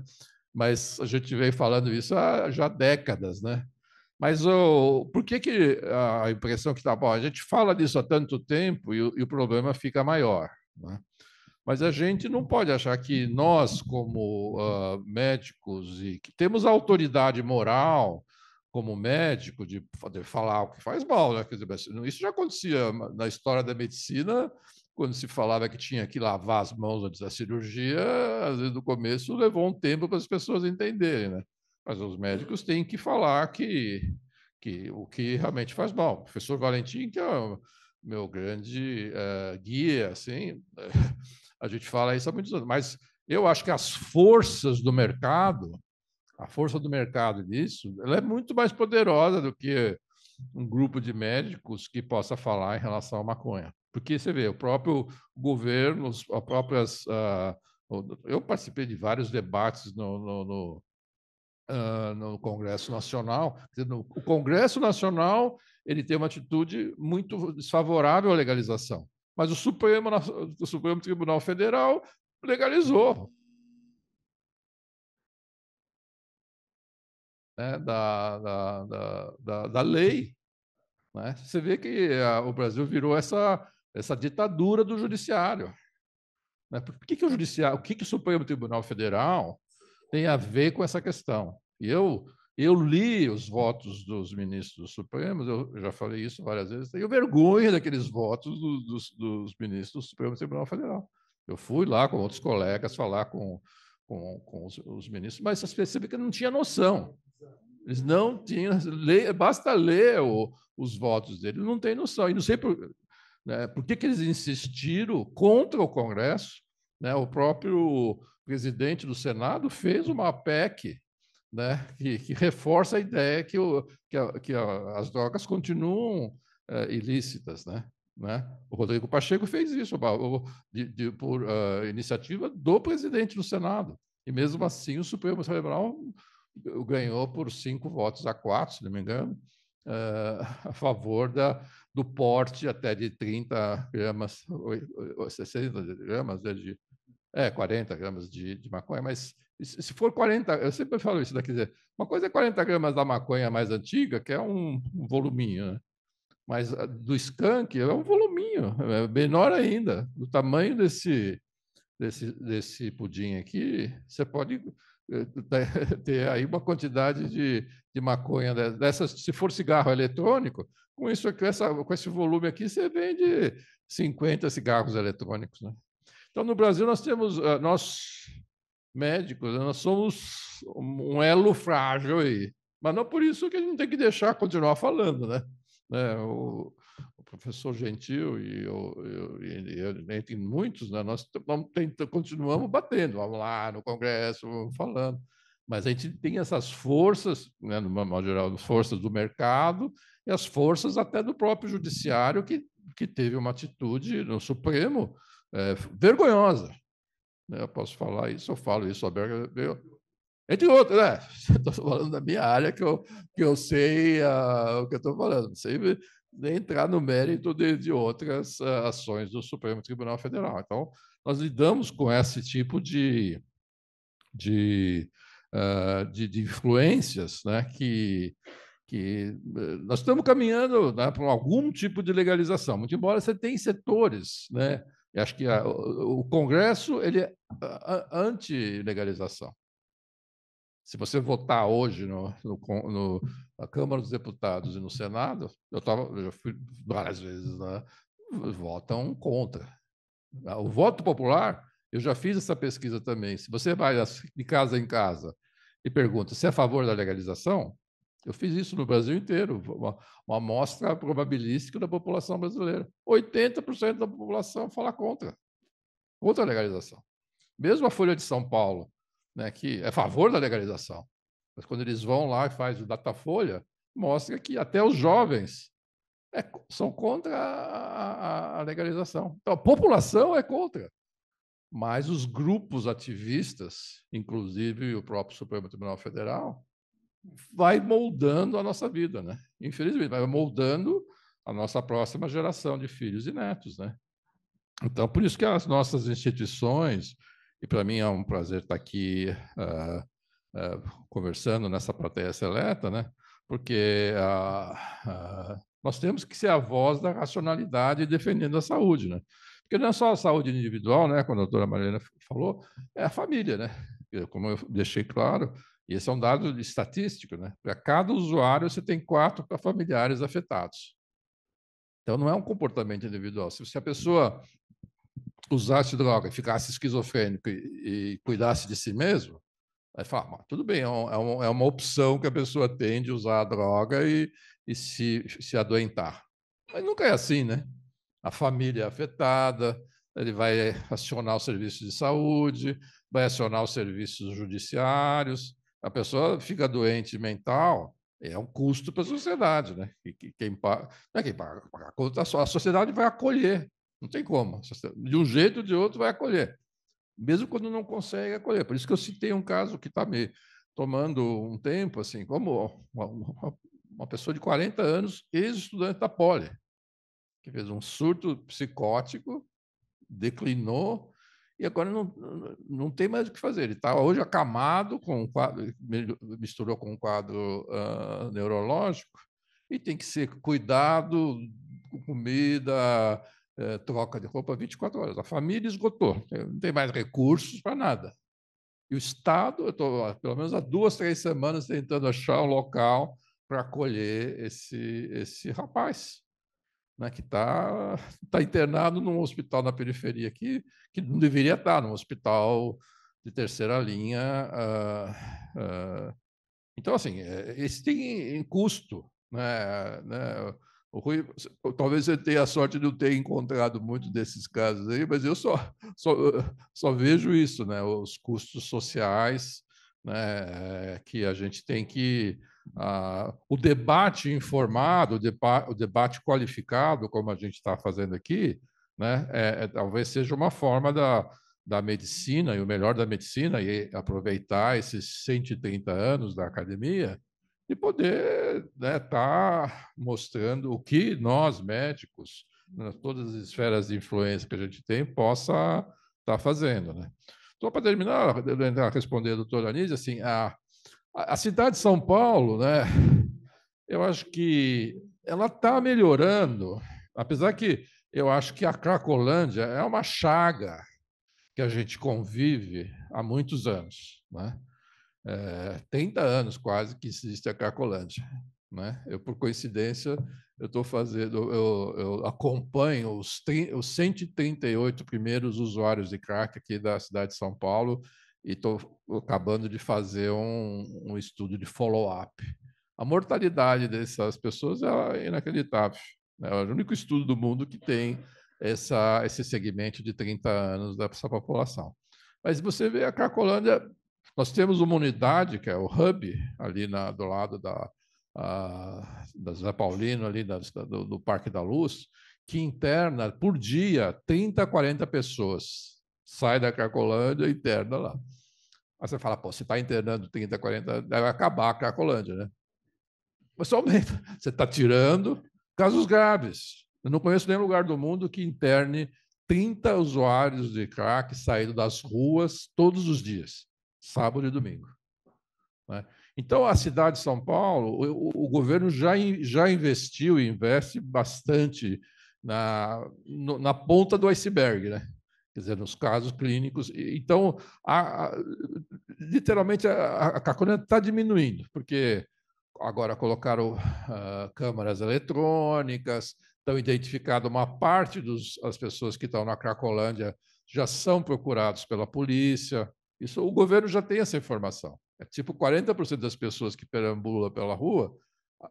Mas a gente vem falando isso há já décadas, né? Mas por que a impressão que está... Bom, a gente fala disso há tanto tempo e o problema fica maior, né? Mas a gente não pode achar que nós, como médicos, e que temos autoridade moral como médico de falar o que faz mal, né? Quer dizer, isso já acontecia na história da medicina, quando se falava que tinha que lavar as mãos antes da cirurgia, às vezes no começo levou um tempo para as pessoas entenderem, né? Mas os médicos têm que falar o que realmente faz mal. O professor Valentim, que é o meu grande guia, assim, a gente fala isso há muitos anos, mas eu acho que as forças do mercado, a força do mercado nisso, ela é muito mais poderosa do que um grupo de médicos que possa falar em relação à maconha. Porque você vê, o próprio governo, as próprias... eu participei de vários debates no Congresso Nacional. O Congresso Nacional ele tem uma atitude muito desfavorável à legalização, mas o Supremo Tribunal Federal legalizou, né, da lei, né? Você vê que o Brasil virou essa ditadura do judiciário, né? Por que o judiciário, o que o Supremo Tribunal Federal tem a ver com essa questão? E eu li os votos dos ministros supremos, eu já falei isso várias vezes, tenho vergonha daqueles votos dos ministros do Supremo Tribunal Federal. Eu fui lá com outros colegas falar com os ministros, mas você vê que não tinha noção. Eles não tinham... Basta ler os votos deles, não tem noção. E não sei por que eles insistiram contra o Congresso, né? O próprio presidente do Senado fez uma PEC, né, que reforça a ideia que as drogas continuam ilícitas, né? O Rodrigo Pacheco fez isso por iniciativa do presidente do Senado. E, mesmo assim, o Supremo Tribunal ganhou por 5 votos a 4, se não me engano, a favor do porte até de 30 gramas, 60 gramas, 40 gramas de maconha, mas se for 40, eu sempre falo isso, quer dizer, uma coisa é 40 gramas da maconha mais antiga, que é um voluminho, né? Mas do skunk é um voluminho, é menor ainda, do tamanho desse pudim aqui, você pode ter aí uma quantidade de maconha dessas, se for cigarro eletrônico, com isso aqui, com esse volume aqui, você vende 50 cigarros eletrônicos, né? Então, no Brasil, nós temos, nós médicos, nós somos um elo frágil aí, mas não por isso que a gente tem que deixar continuar falando, né? O professor Gentil e entre muitos, né, nós continuamos batendo, vamos lá no Congresso, vamos falando, mas a gente tem essas forças, né, no modo geral, as forças do mercado e as forças até do próprio judiciário que teve uma atitude no Supremo vergonhosa. Eu posso falar isso, eu falo isso aberto, entre outros, né? Estou falando da minha área que eu sei o que eu estou falando, sem entrar no mérito de outras ações do Supremo Tribunal Federal. Então, nós lidamos com esse tipo de influências, né, que nós estamos caminhando, né, para algum tipo de legalização, muito embora você tenha setores, né? Eu acho que o Congresso ele é anti-legalização. Se você votar hoje na Câmara dos Deputados e no Senado, eu já fui várias vezes, né, votam contra. O voto popular, eu já fiz essa pesquisa também. Se você vai de casa em casa e pergunta se é a favor da legalização, eu fiz isso no Brasil inteiro, uma amostra probabilística da população brasileira. 80% da população fala contra a legalização. Mesmo a Folha de São Paulo, né, que é a favor da legalização, mas quando eles vão lá e fazem o Datafolha, mostra que até os jovens são contra a legalização. Então, a população é contra, mas os grupos ativistas, inclusive o próprio Supremo Tribunal Federal, vai moldando a nossa vida, né? Infelizmente, vai moldando a nossa próxima geração de filhos e netos, né? Então, por isso que as nossas instituições, e para mim é um prazer estar aqui conversando nessa plateia seleta, né? Porque nós temos que ser a voz da racionalidade defendendo a saúde, né? Porque não é só a saúde individual, né? Como a doutora Mariana falou, é a família, né? Como eu deixei claro, e esse é um dado estatístico, né? Para cada usuário, você tem 4 familiares afetados. Então, não é um comportamento individual. Se a pessoa usasse droga, ficasse esquizofrênico e cuidasse de si mesmo, aí fala, tudo bem, é uma opção que a pessoa tem de usar a droga e se adoentar. Mas nunca é assim, né? A família é afetada, ele vai acionar os serviços de saúde, vai acionar os serviços judiciários, a pessoa fica doente mental, é um custo para a sociedade, né? Quem paga, não é quem paga, a sociedade vai acolher, não tem como, de um jeito ou de outro vai acolher, mesmo quando não consegue acolher. Por isso que eu citei um caso que está me tomando um tempo, assim, como uma pessoa de 40 anos, ex-estudante da Poli, que fez um surto psicótico, declinou, e agora não tem mais o que fazer. Ele está hoje acamado com um quadro, misturou com um quadro neurológico, e tem que ser cuidado, comida, troca de roupa 24 horas. A família esgotou, não tem mais recursos para nada. E o Estado, eu estou pelo menos há 2, 3 semanas tentando achar um local para acolher esse rapaz, né, que está internado num hospital na periferia aqui, que não deveria estar, num hospital de terceira linha. Então, assim, esse tem custo, né? O Rui, talvez você tenha a sorte de não ter encontrado muito desses casos aí, mas eu só vejo isso, né? Os custos sociais, né? Que a gente tem que... o debate informado, o debate qualificado, como a gente está fazendo aqui, né? Talvez seja uma forma da medicina e o melhor da medicina e aproveitar esses 130 anos da academia e poder, né, tá mostrando o que nós, médicos, todas as esferas de influência que a gente tem, possa estar fazendo, né? Só para terminar, responder a doutora Anísia, assim, a cidade de São Paulo, né, eu acho que ela está melhorando, apesar que eu acho que a Cracolândia é uma chaga que a gente convive há muitos anos, né? 30 anos quase que existe a Cracolândia, né? Eu, por coincidência, eu acompanho os 138 primeiros usuários de crack aqui da cidade de São Paulo e estou acabando de fazer um estudo de follow-up. A mortalidade dessas pessoas é inacreditável, né? É o único estudo do mundo que tem esse segmento de 30 anos dessa população. Mas você vê a Cracolândia, nós temos uma unidade, que é o Hub, ali do lado da Zé Paulino, ali do Parque da Luz, que interna por dia 30, 40 pessoas. Sai da Cracolândia e interna lá. Aí você fala, pô, você está internando 30, 40, deve acabar a Cracolândia, né? Mas só aumenta. Você está tirando casos graves. Eu não conheço nenhum lugar do mundo que interne 30 usuários de crack saindo das ruas todos os dias, sábado e domingo, né? Então, a cidade de São Paulo, o governo já investiu e investe bastante na ponta do iceberg, né? Quer dizer, nos casos clínicos. Então, literalmente, a Cracolândia está diminuindo, porque agora colocaram câmaras eletrônicas, estão identificadas uma parte das pessoas que estão na Cracolândia já são procurados pela polícia. Isso, o governo já tem essa informação. É tipo 40% das pessoas que perambulam pela rua,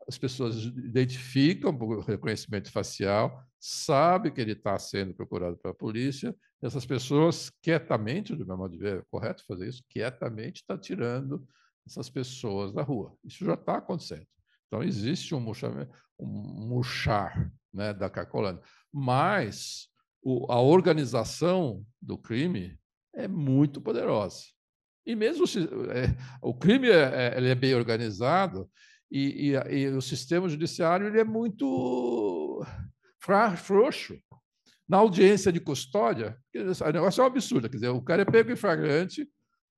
as pessoas identificam por reconhecimento facial, sabem que ele está sendo procurado pela polícia, e essas pessoas quietamente, do meu modo de ver, é correto fazer isso, quietamente está tirando essas pessoas da rua. Isso já está acontecendo. Então, existe um murchar, né, da Cracolândia. Mas a organização do crime é muito poderosa. E mesmo o crime ele é bem organizado e o sistema judiciário ele é muito frouxo. Na audiência de custódia, o negócio é um absurdo. Quer dizer, o cara é pego em flagrante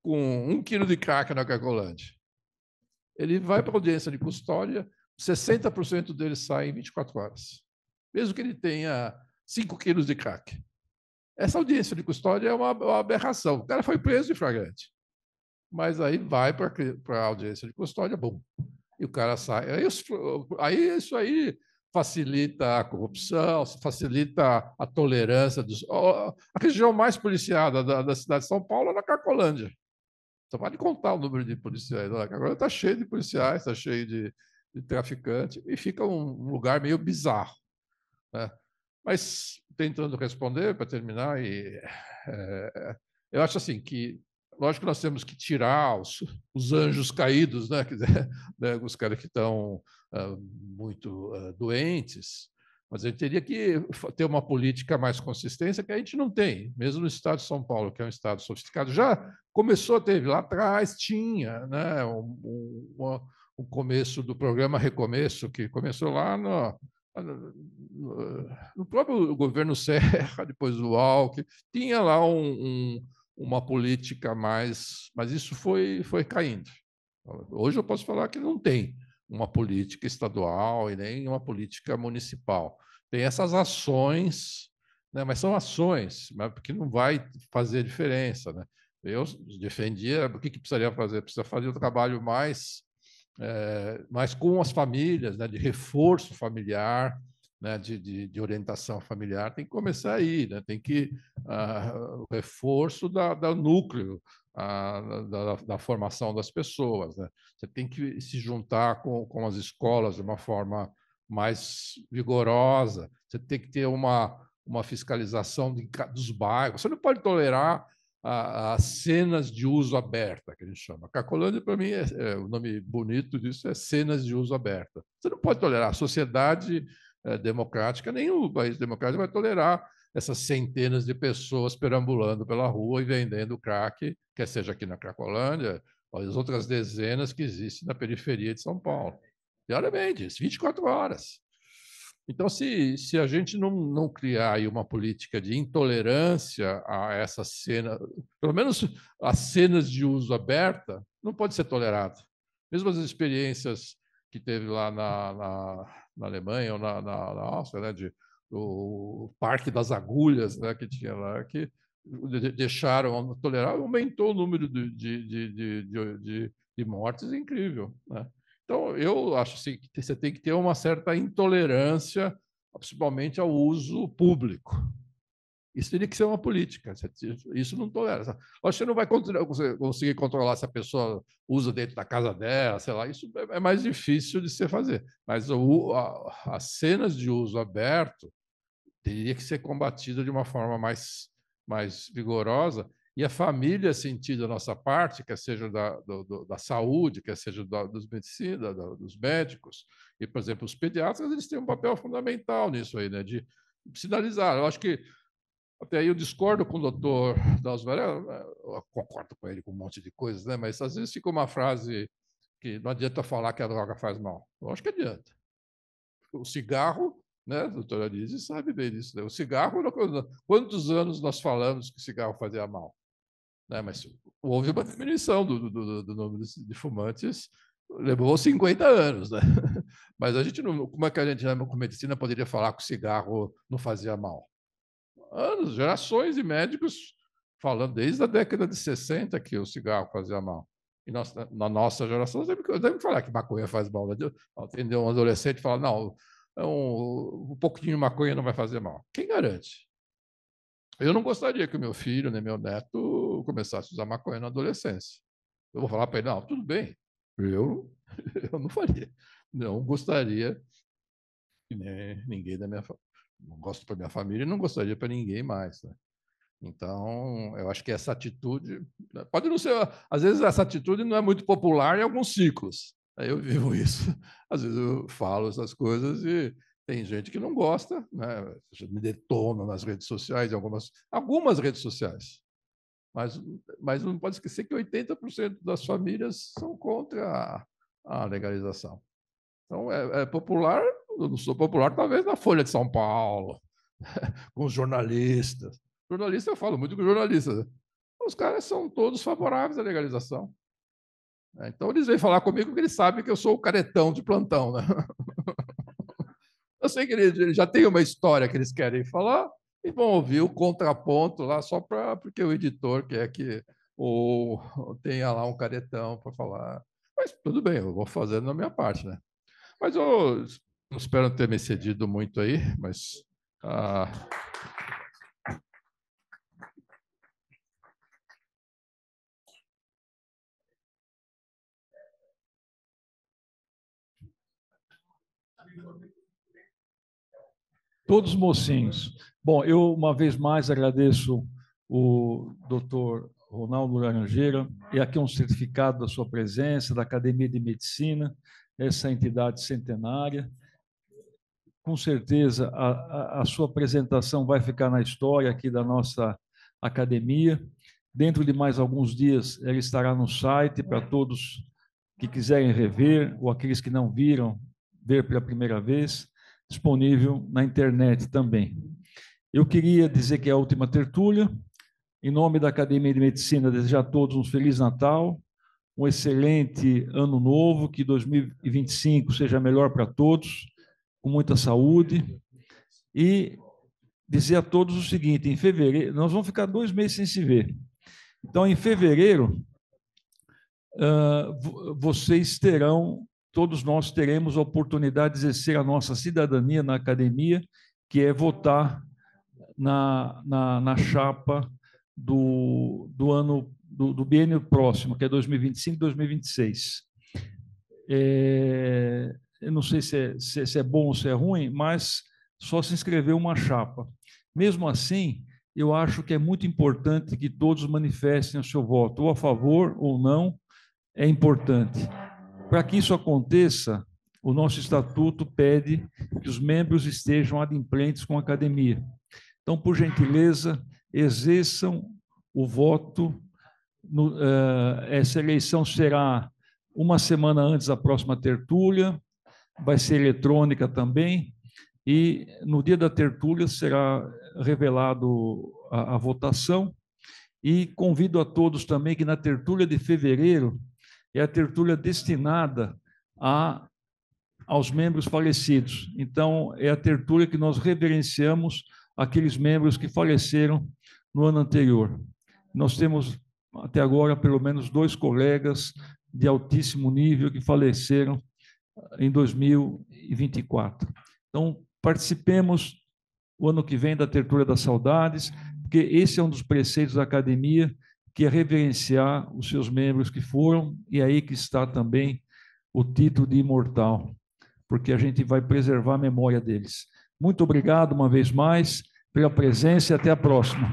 com 1 quilo de crack na Cracolândia. Ele vai para a audiência de custódia, 60% dele sai em 24 horas, mesmo que ele tenha 5 quilos de crack. Essa audiência de custódia é uma aberração. O cara foi preso em flagrante, mas aí vai para a audiência de custódia, bom, e o cara sai. Aí isso aí facilita a corrupção, facilita a tolerância a região mais policiada da cidade de São Paulo é na Cracolândia. Só pode contar o número de policiais. Agora está cheio de policiais, está cheio de traficantes, e fica um lugar meio bizarro, né? Mas, tentando responder, para terminar, eu acho assim que, lógico que nós temos que tirar os anjos caídos, né? Quer dizer, né? Os caras que estão muito doentes, mas a gente teria que ter uma política mais consistente, que a gente não tem, mesmo no estado de São Paulo, que é um estado sofisticado. Já começou, teve lá atrás, tinha, né, o começo do programa Recomeço, que começou lá no próprio governo Serra, depois do Alckmin, tinha lá uma política mais, mas isso foi caindo. Hoje eu posso falar que não tem uma política estadual e nem uma política municipal. Tem essas ações, né, mas são ações, mas porque não vai fazer diferença, né? Eu defendia, o que precisaria fazer? Precisa fazer o trabalho mais com as famílias, né, de reforço familiar, né, de orientação familiar, tem que começar aí, né? Tem que o reforço do núcleo, da formação das pessoas, né? Você tem que se juntar com as escolas de uma forma mais vigorosa, você tem que ter uma fiscalização dos bairros, você não pode tolerar as cenas de uso aberta, que a gente chama. Cracolândia, para mim, o nome bonito disso é cenas de uso aberta. Você não pode tolerar. A sociedade democrática, nenhum país democrático vai tolerar essas centenas de pessoas perambulando pela rua e vendendo crack, quer seja aqui na Cracolândia, ou as outras dezenas que existem na periferia de São Paulo. Diariamente, 24 horas. Então, se a gente não criar aí uma política de intolerância a essa cena, pelo menos as cenas de uso aberta, não pode ser tolerado. Mesmo as experiências que teve lá na Alemanha ou na Áustria, né, o Parque das Agulhas, né, que tinha lá, que deixaram tolerar, aumentou o número de mortes, incrível, né? Então, eu acho assim, que você tem que ter uma certa intolerância, principalmente ao uso público. Isso teria que ser uma política. Isso não tolera. Acho que você não vai conseguir controlar se a pessoa usa dentro da casa dela, sei lá. Isso é mais difícil de se fazer. Mas as cenas de uso aberto teria que ser combatida de uma forma mais vigorosa. E a família sentir da nossa parte, quer seja da saúde, quer seja dos medicina, dos médicos, e, por exemplo, os pediatras, eles têm um papel fundamental nisso aí, né, de sinalizar. Eu acho que, até aí eu discordo com o doutor Drauzio Varela, eu concordo com ele com um monte de coisas, né, mas às vezes fica uma frase que não adianta falar que a droga faz mal. Eu acho que adianta. O cigarro, né, a doutora Anísia sabe bem disso, né? O cigarro, quantos anos nós falamos que o cigarro fazia mal? Né, mas houve uma diminuição do número de fumantes, levou 50 anos. Né? Mas a gente não, como é que a gente, com medicina, poderia falar que o cigarro não fazia mal? Anos, gerações de médicos falando desde a década de 60 que o cigarro fazia mal. E nós, na nossa geração, eu devo falar que maconha faz mal. Entendeu? Um adolescente fala, não, um pouquinho de maconha não vai fazer mal. Quem garante? Eu não gostaria que o meu filho, nem meu neto, começasse a usar maconha na adolescência. Eu vou falar para ele, não, tudo bem, eu não faria. Não gostaria, né, ninguém da minha família, não gosto para minha família e não gostaria para ninguém mais. Né? Então, eu acho que essa atitude, pode não ser, às vezes essa atitude não é muito popular em alguns ciclos. Aí eu vivo isso. Às vezes eu falo essas coisas e tem gente que não gosta, né? Me detona nas redes sociais, algumas redes sociais. Mas não pode esquecer que 80% das famílias são contra a legalização. Então, é popular, eu não sou popular, talvez na Folha de São Paulo, com os jornalistas. Jornalista, eu falo muito com jornalistas. Né? Os caras são todos favoráveis à legalização. Então, eles vêm falar comigo porque eles sabem que eu sou o caretão de plantão. Né? Eu sei que eles já têm uma história que eles querem falar e vão ouvir o contraponto lá só porque o editor quer que tenha lá um caretão para falar. Mas tudo bem, eu vou fazendo a minha parte. Né? Mas eu não espero ter me cedido muito aí, mas... Todos mocinhos. Bom, eu uma vez mais agradeço o doutor Ronaldo Laranjeira, e aqui um certificado da sua presença, da Academia de Medicina, essa entidade centenária. Com certeza, a sua apresentação vai ficar na história aqui da nossa academia. Dentro de mais alguns dias, ela estará no site para todos que quiserem rever, ou aqueles que não viram, ver pela primeira vez, disponível na internet também. Eu queria dizer que é a última tertúlia. Em nome da Academia de Medicina, desejar a todos um Feliz Natal, um excelente Ano Novo, que 2025 seja melhor para todos, com muita saúde, e dizer a todos o seguinte, em fevereiro, nós vamos ficar 2 meses sem se ver. Então, em fevereiro, vocês terão, todos nós teremos a oportunidade de exercer a nossa cidadania na academia, que é votar na chapa do biênio próximo, que é 2025 e 2026. Eu não sei se é bom ou se é ruim, mas só se inscrever uma chapa. Mesmo assim, eu acho que é muito importante que todos manifestem o seu voto, ou a favor ou não, é importante. Para que isso aconteça, o nosso estatuto pede que os membros estejam adimplentes com a academia. Então, por gentileza, exerçam o voto. Essa eleição será uma semana antes da próxima tertúlia, vai ser eletrônica também, e no dia da tertúlia será revelado a votação, e convido a todos também que na tertúlia de fevereiro é a tertúlia destinada aos membros falecidos. Então, é a tertúlia que nós reverenciamos aqueles membros que faleceram no ano anterior. Nós temos, até agora, pelo menos 2 colegas de altíssimo nível que faleceram em 2024. Então, participemos o ano que vem da Tertúlia das Saudades, porque esse é um dos preceitos da academia, que é reverenciar os seus membros que foram, e aí que está também o título de imortal, porque a gente vai preservar a memória deles. Muito obrigado uma vez mais pela presença e até a próxima.